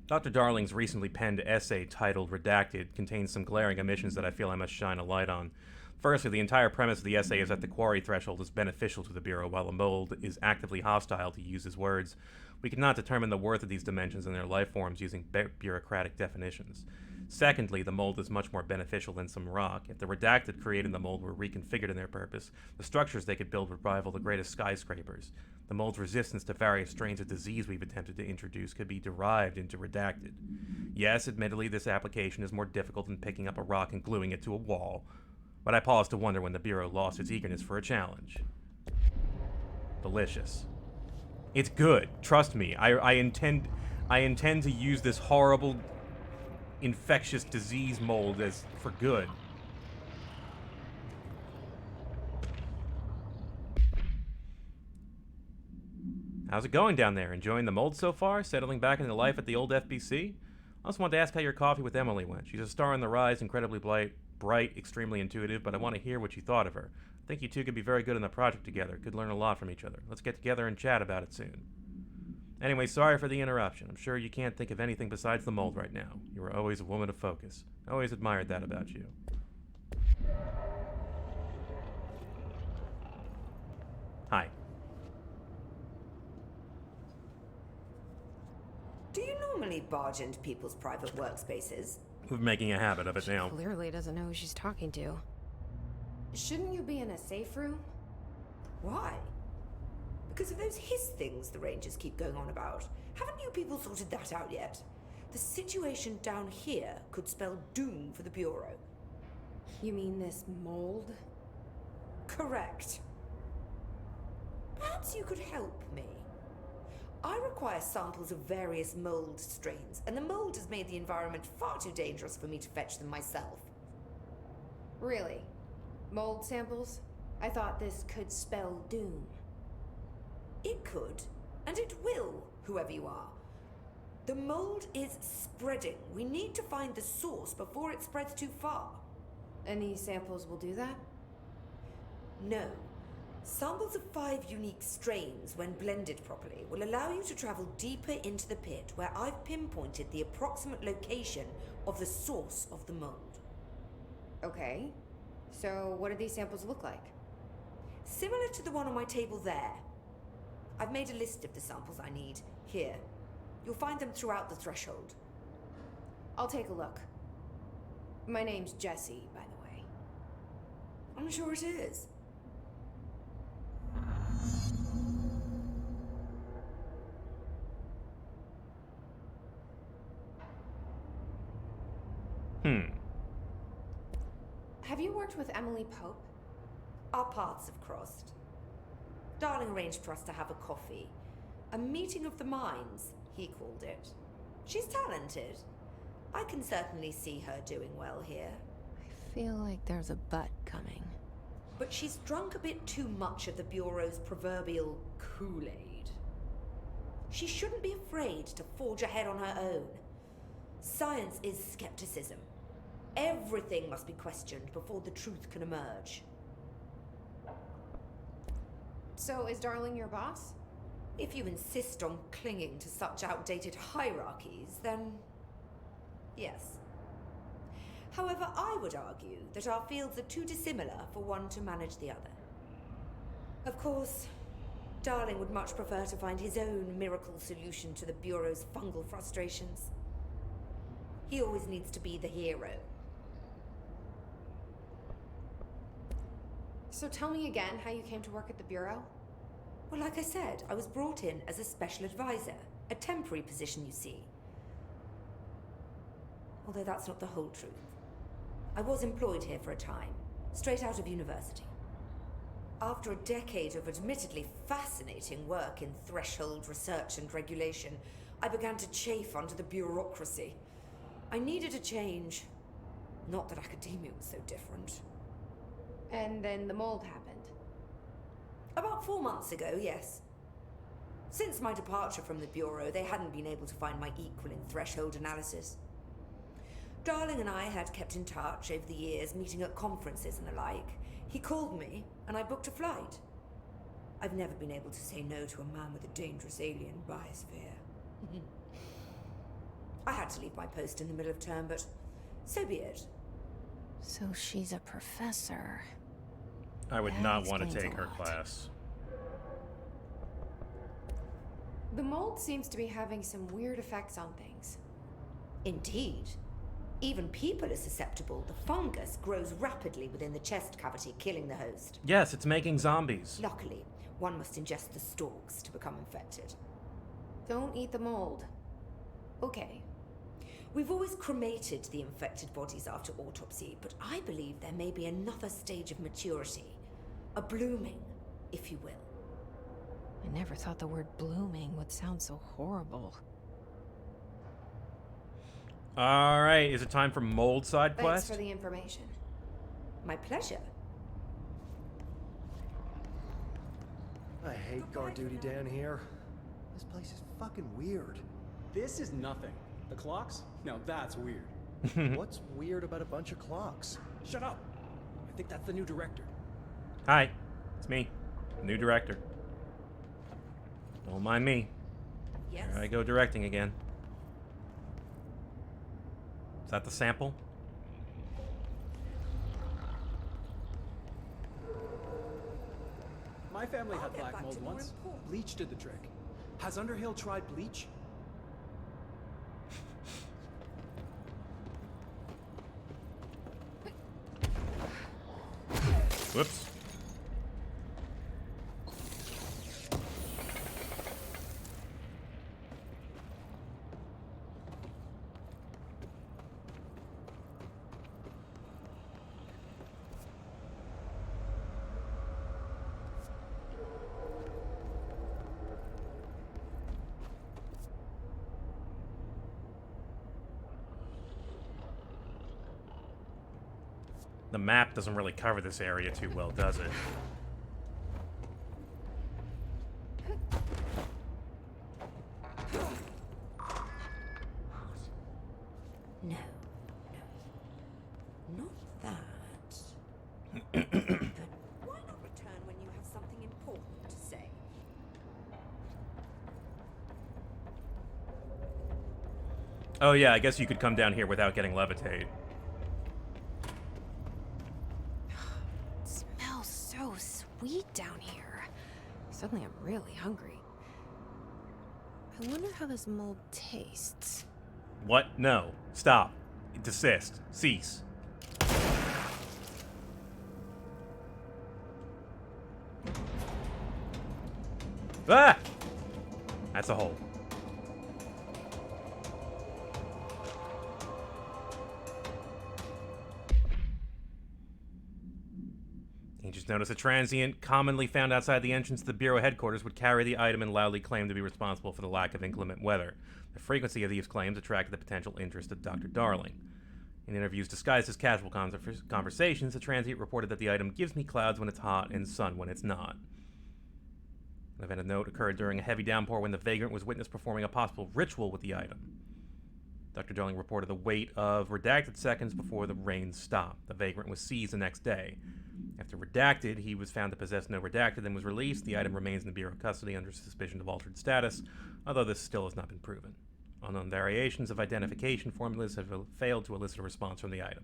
Dr. Darling's recently penned essay titled Redacted contains some glaring omissions that I feel I must shine a light on. Firstly, the entire premise of the essay is that the quarry threshold is beneficial to the Bureau, while the mold is actively hostile, to use his words. We cannot determine the worth of these dimensions and their life forms using bureaucratic definitions. Secondly, the mold is much more beneficial than some rock. If the Redacted created the mold were reconfigured in their purpose, the structures they could build would rival the greatest skyscrapers. The mold's resistance to various strains of disease we've attempted to introduce could be derived into Redacted. Yes, admittedly, this application is more difficult than picking up a rock and gluing it to a wall, but I pause to wonder when the Bureau lost its eagerness for a challenge. Delicious. It's good. Trust me. I intend to use this horrible infectious disease mold as for good. How's it going down there? Enjoying the mold so far? Settling back into life at the old FBC? I also wanted to ask how your coffee with Emily went. She's a star on the rise, incredibly bright, extremely intuitive, but I want to hear what you thought of her. I think you two could be very good in the project together, could learn a lot from each other. Let's get together and chat about it soon. Anyway, sorry for the interruption. I'm sure you can't think of anything besides the mold right now. You were always a woman of focus. I always admired that about you. Hi. Do you normally barge into people's private workspaces? We're making a habit of it now. Clearly doesn't know who she's talking to. Shouldn't you be in a safe room? Why? Because of those hiss things the Rangers keep going on about. Haven't you people sorted that out yet? The situation down here could spell doom for the Bureau. You mean this mold? Correct. Perhaps you could help me. I require samples of various mold strains, and the mold has made the environment far too dangerous for me to fetch them myself. Really? Mold samples? I thought this could spell doom. It could, and it will, whoever you are. The mold is spreading. We need to find the source before it spreads too far. And these samples will do that? No. Samples of 5 unique strains, when blended properly, will allow you to travel deeper into the pit, where I've pinpointed the approximate location of the source of the mold. Okay. So what do these samples look like? Similar to the one on my table there. I've made a list of the samples I need. Here. You'll find them throughout the threshold. I'll take a look. My name's Jessie, by the way. I'm sure it is. Have you worked with Emily Pope? Our paths have crossed. Darling arranged for us to have a coffee. A meeting of the minds, he called it. She's talented. I can certainly see her doing well here. I feel like there's a but coming. But she's drunk a bit too much of the Bureau's proverbial Kool-Aid. She shouldn't be afraid to forge ahead on her own. Science is skepticism. Everything must be questioned before the truth can emerge. So, is Darling your boss? If you insist on clinging to such outdated hierarchies, then yes. However, I would argue that our fields are too dissimilar for one to manage the other. Of course, Darling would much prefer to find his own miracle solution to the Bureau's fungal frustrations. He always needs to be the hero. So tell me again how you came to work at the Bureau? Well, like I said, I was brought in as a special advisor. A temporary position, you see. Although that's not the whole truth. I was employed here for a time, straight out of university. After a decade of admittedly fascinating work in threshold research and regulation, I began to chafe under the bureaucracy. I needed a change. Not that academia was so different. And then the mold happened. About 4 months ago, yes. Since my departure from the Bureau, they hadn't been able to find my equal in threshold analysis. Darling and I had kept in touch over the years, meeting at conferences and the like. He called me, and I booked a flight. I've never been able to say no to a man with a dangerous alien biosphere. I had to leave my post in the middle of term, but so be it. So she's a professor. I would That not want to explains take a her lot. class. The mold seems to be having some weird effects on things. Indeed. Even people are susceptible. The fungus grows rapidly within the chest cavity, killing the host. Yes, it's making zombies. Luckily, one must ingest the stalks to become infected. Don't eat the mold. Okay. We've always cremated the infected bodies after autopsy, but I believe there may be another stage of maturity. A blooming, if you will. I never thought the word blooming would sound so horrible. All right, is it time for mold side Thanks quest? for the information. My pleasure. I hate guard duty down here. This place is fucking weird. This is nothing. The clocks? Now that's weird. What's weird about a bunch of clocks? Shut up. I think that's the new director. Hi, it's me, new director. Don't mind me. Yes. Here I go directing again. Is that the sample? My family I'll had get black back mold to more once. important- Bleach did the trick. Has Underhill tried bleach? Whoops. The map doesn't really cover this area too well, does it? No. Not that. But why not return when you have something important to say? Oh yeah, I guess you could come down here without getting levitate. It smells so sweet down here. Suddenly I'm really hungry. I wonder how this mold tastes. What? No. Stop. Desist. Cease. Ah! That's a hole. Agents noticed a transient commonly found outside the entrance to the Bureau headquarters would carry the item and loudly claim to be responsible for the lack of inclement weather. The frequency of these claims attracted the potential interest of Dr. Darling. In interviews disguised as casual conversations, the transient reported that the item gives me clouds when it's hot and sun when it's not. An event of note occurred during a heavy downpour when the vagrant was witnessed performing a possible ritual with the item. Dr. Darling reported the wait of redacted seconds before the rain stopped. The vagrant was seized the next day. After redacted, he was found to possess no redacted and was released. The item remains in the Bureau custody under suspicion of altered status, although this still has not been proven. Unknown variations of identification formulas have failed to elicit a response from the item.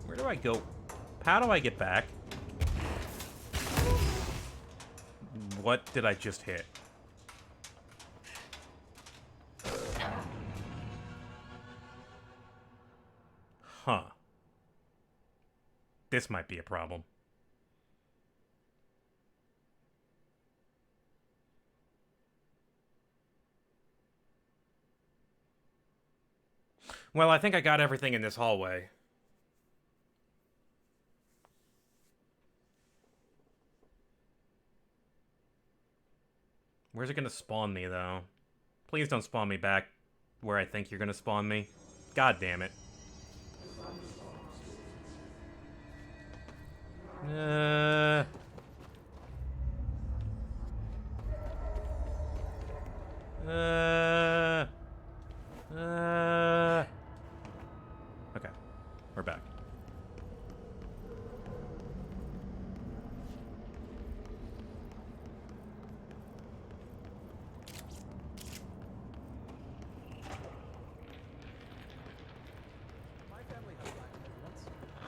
Where do I go? How do I get back? What did I just hit? Huh. This might be a problem. Well, I think I got everything in this hallway. Where's it gonna spawn me, though? Please don't spawn me back where I think you're gonna spawn me. God damn it. Okay. We're back.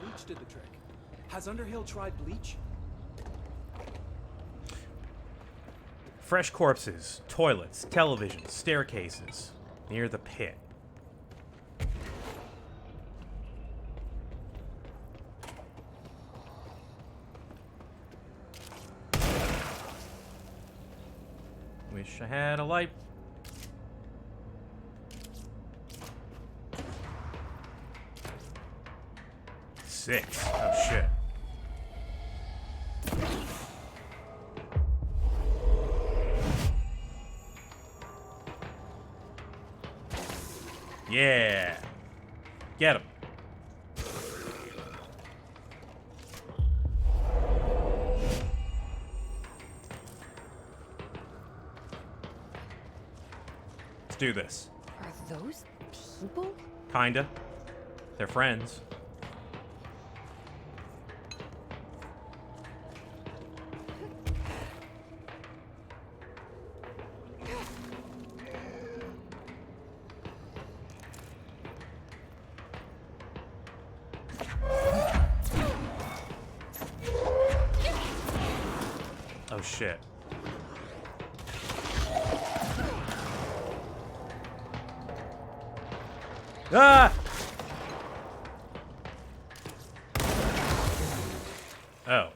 Bleach did the trick. Has Underhill tried bleach? Fresh corpses, toilets, televisions, staircases, near the pit. Wish I had a light. Six. Oh shit. Yeah. Get him. Let's do this. Are those people? Kinda. They're friends. Oh shit. Ah! Oh.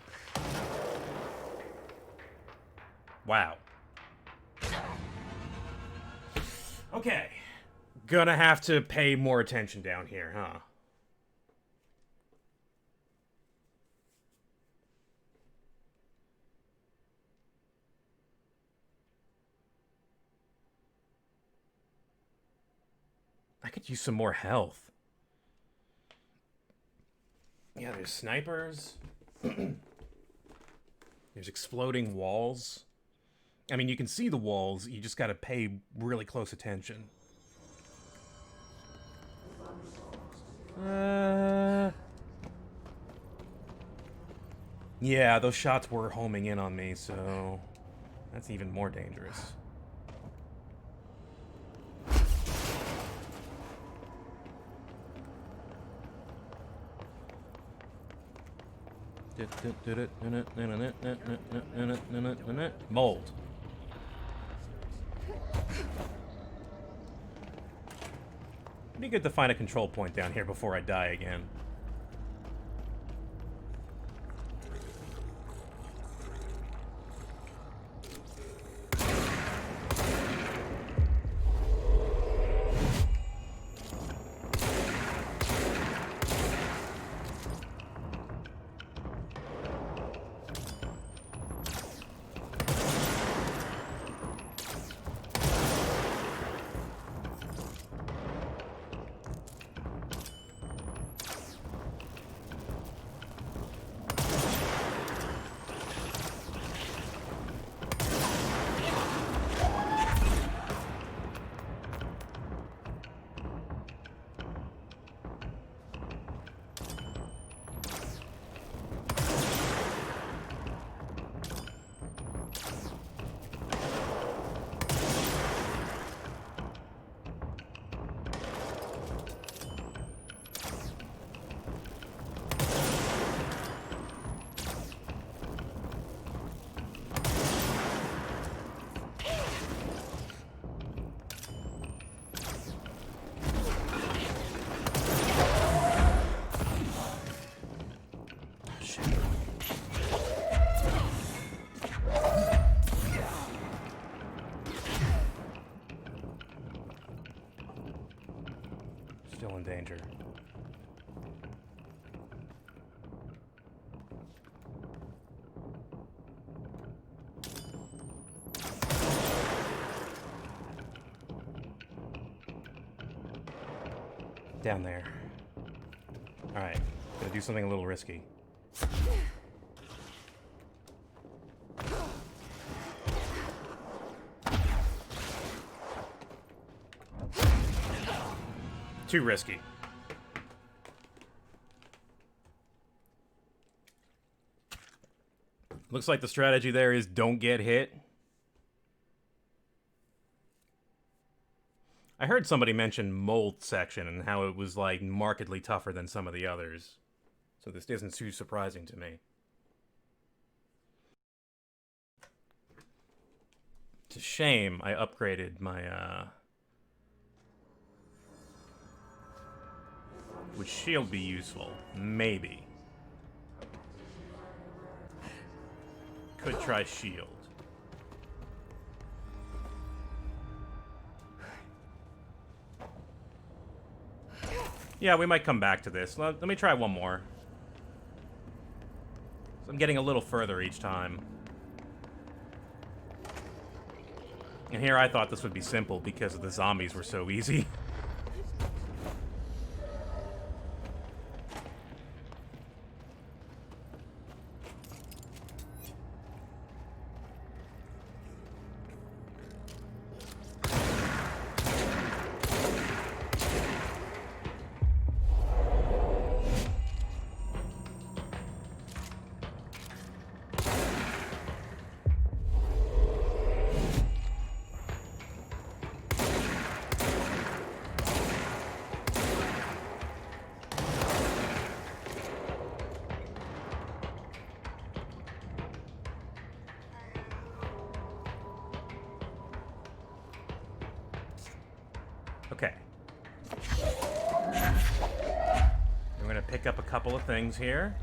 Wow. Okay. Gonna have to pay more attention down here, huh? I could use some more health. Yeah, there's snipers. There's exploding walls. I mean, you can see the walls, you just gotta pay really close attention. Yeah, those shots were homing in on me, so that's even more dangerous. Mold. It'd be good to find a control point down here before I die again. Still in danger. Down there. Alright, gonna do something a little risky. Too risky. Looks like the strategy there is don't get hit. I heard somebody mention mold section and how it was like markedly tougher than some of the others. So this isn't too surprising to me. It's a shame I upgraded my would shield be useful? Maybe. Could try shield. Yeah, we might come back to this. Let me try one more. So I'm getting a little further each time. And here I thought this would be simple because the zombies were so easy. Okay. We're gonna pick up a couple of things here.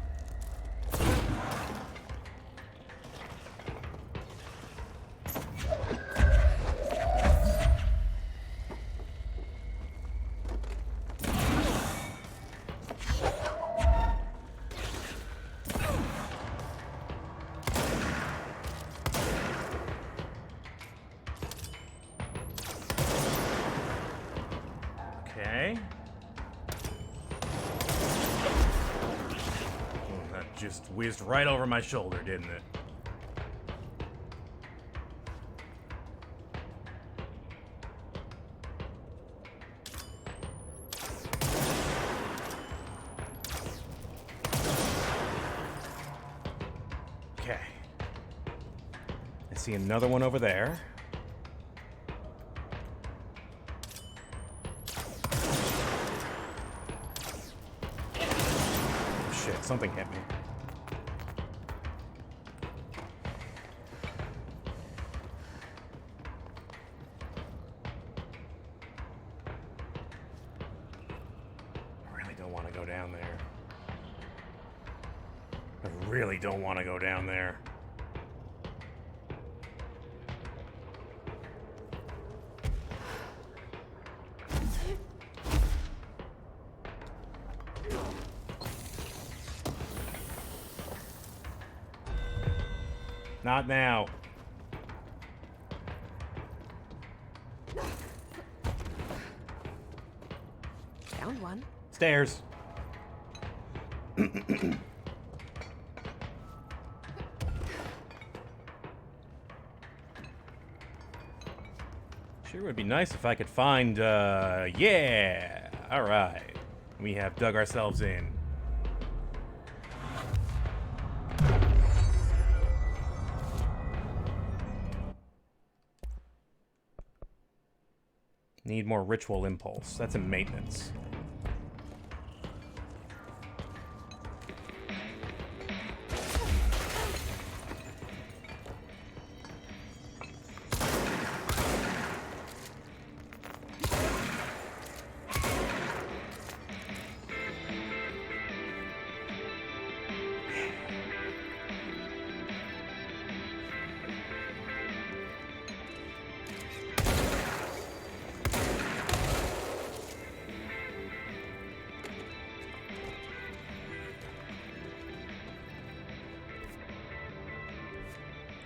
Okay. Oh, that just whizzed right over my shoulder, didn't it? Okay. I see another one over there. Something hit me. to go down there. I really don't want to go down there. Not now. Found one. Stairs. Sure would be nice if I could find, yeah! Alright. We have dug ourselves in. Need more ritual impulse. That's in maintenance.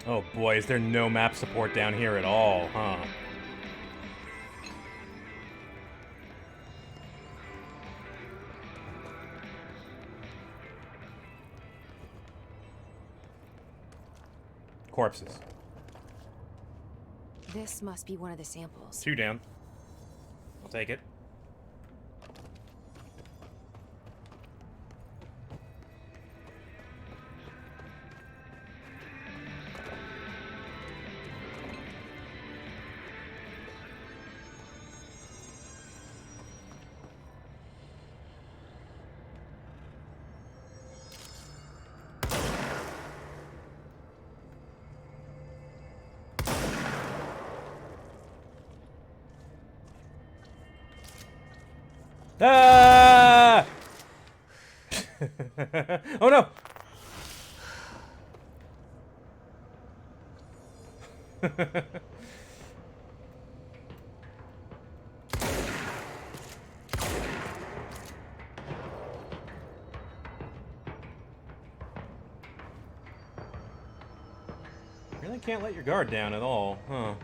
Oh boy, is there no map support down here at all, huh? Corpses. This must be one of the samples. 2 down. I'll take it. Ah! Oh no! Really can't let your guard down at all, huh?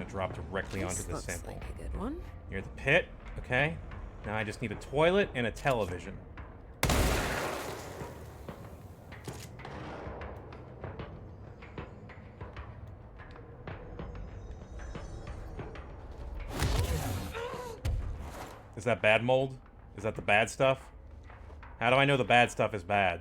Drop directly onto the sample. Like a good one. Near the pit. Okay. Now I just need a toilet and a television. Is that bad mold? Is that the bad stuff? How do I know the bad stuff is bad?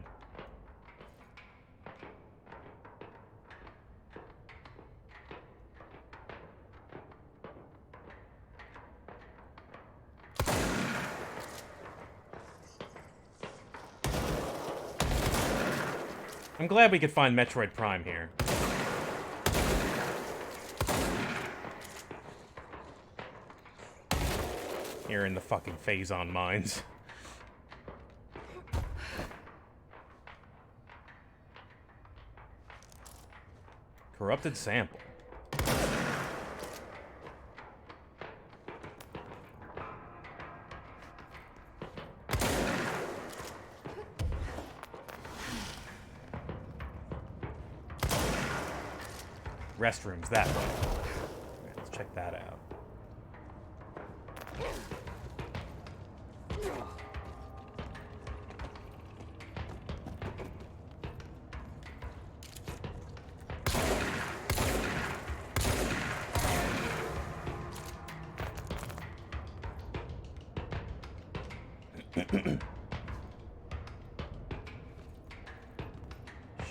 I'm glad we could find Metroid Prime here. Here in the fucking Phazon mines. Corrupted sample. Restrooms that way. Let's check that out.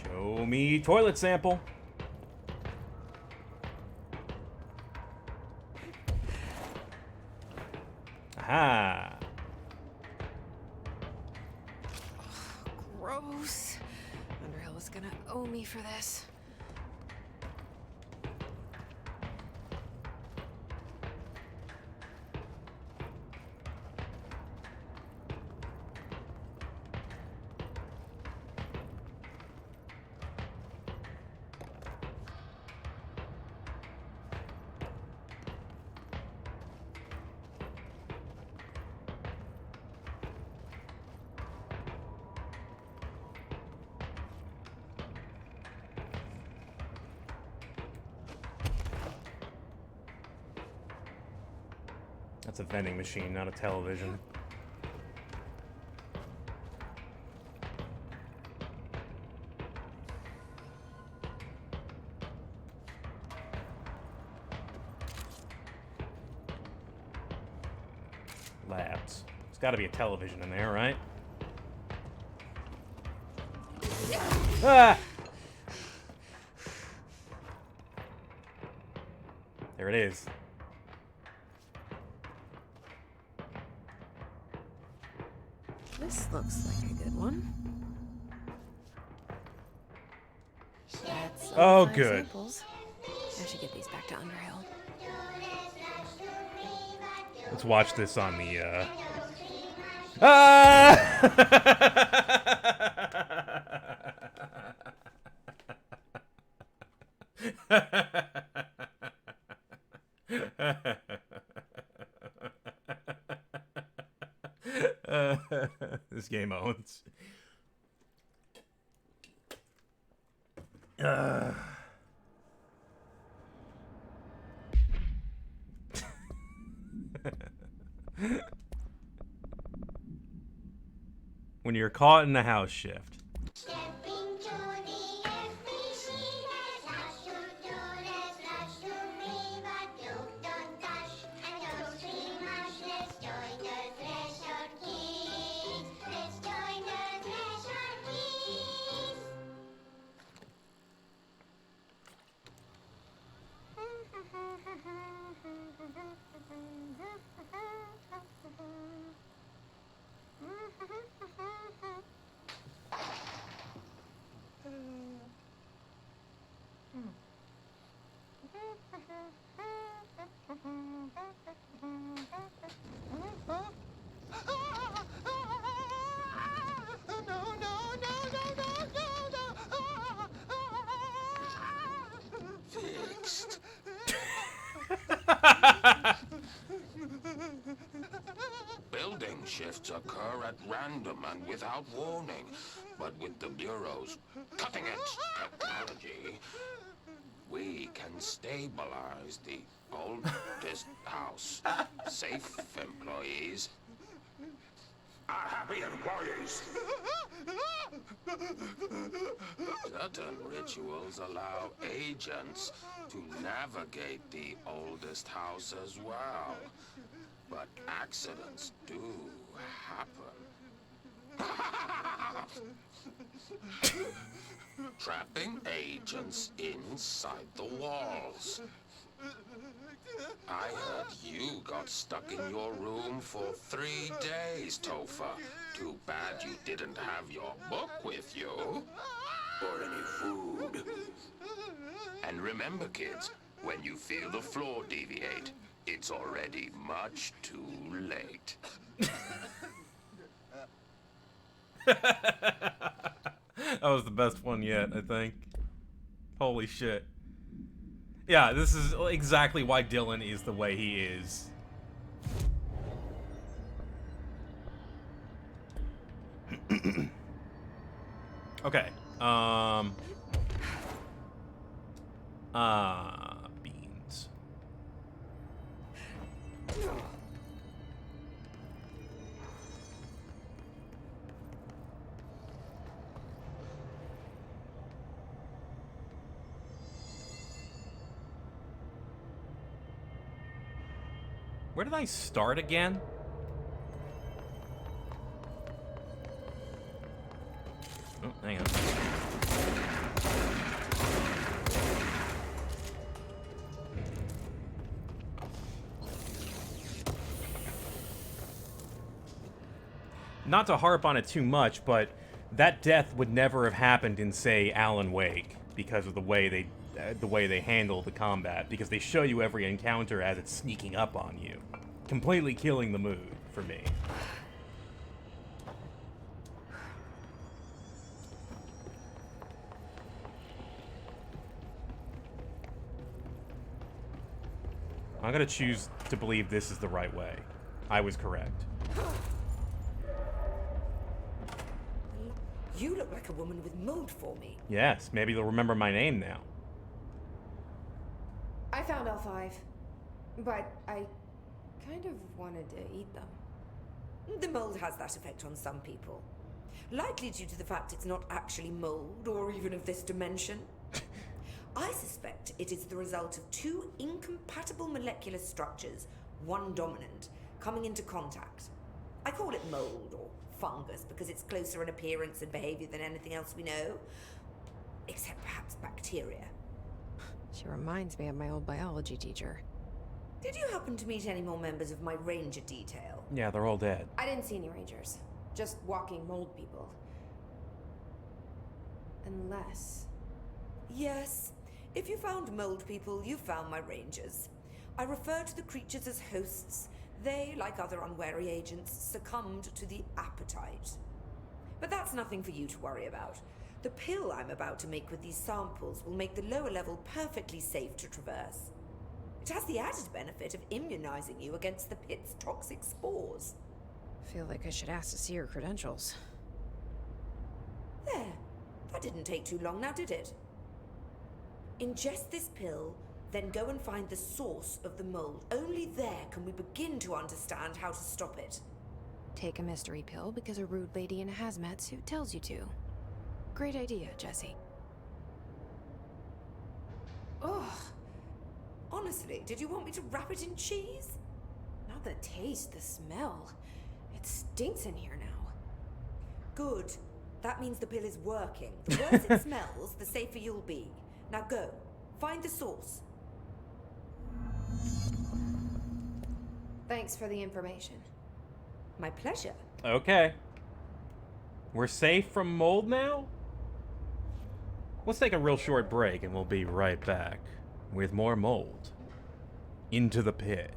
Show me toilet sample. Aha. Gross. Wonder Jill is gonna owe me for this. That's a vending machine, not a television. Labs. There's got to be a television in there, right? Ah! There it is. This looks like a good one. That's Oh, 5 good. samples. I should get these back to Underhill. Let's watch this on the, this game owns. When you're caught in a house shift. Fixed. Building shifts occur at random and without warning, but with the Bureau's cutting-edge technology, we can stabilize the oldest house. Safe employees are happy employees. Certain rituals allow agents to navigate the oldest house as well. But accidents do happen. Trapping agents inside the walls. I heard you got stuck in your room for 3 days, Topher. Too bad you didn't have your book with you. Or any food. And remember, kids, when you feel the floor deviate, it's already much too late. That was the best one yet, I think. Holy shit. Yeah, this is exactly why Dylan is the way he is. Okay. Beans. Where did I start again? Oh, hang on. Not to harp on it too much, but that death would never have happened in, say, Alan Wake, because of the way they handle the combat, because they show you every encounter as it's sneaking up on you, completely killing the mood for me. I'm gonna choose to believe this is the right way. I was correct. You look like a woman with mold for me. Yes, maybe they'll remember my name now. I found all 5, but I kind of wanted to eat them. The mold has that effect on some people. Likely due to the fact it's not actually mold, or even of this dimension. I suspect it is the result of 2 incompatible molecular structures, one dominant, coming into contact. I call it mold, or fungus, because it's closer in appearance and behavior than anything else we know. Except perhaps bacteria. She reminds me of my old biology teacher. Did you happen to meet any more members of my ranger detail? Yeah, they're all dead. I didn't see any rangers. Just walking mold people. Unless... Yes. If you found mold people, you found my rangers. I refer to the creatures as hosts. They, like other unwary agents, succumbed to the appetite. But that's nothing for you to worry about. The pill I'm about to make with these samples will make the lower level perfectly safe to traverse. It has the added benefit of immunizing you against the pit's toxic spores. Feel like I should ask to see her credentials. There. That didn't take too long now, did it? Ingest this pill, then go and find the source of the mold. Only there can we begin to understand how to stop it. Take a mystery pill because a rude lady in a hazmat suit tells you to. Great idea, Jesse. Ugh. Honestly, did you want me to wrap it in cheese? Not the taste, the smell. It stinks in here now. Good. That means the pill is working. The worse it smells, the safer you'll be. Now go. Find the source. Thanks for the information. My pleasure. Okay. We're safe from mold now? Let's take a real short break and we'll be right back with more mold. Into the pit.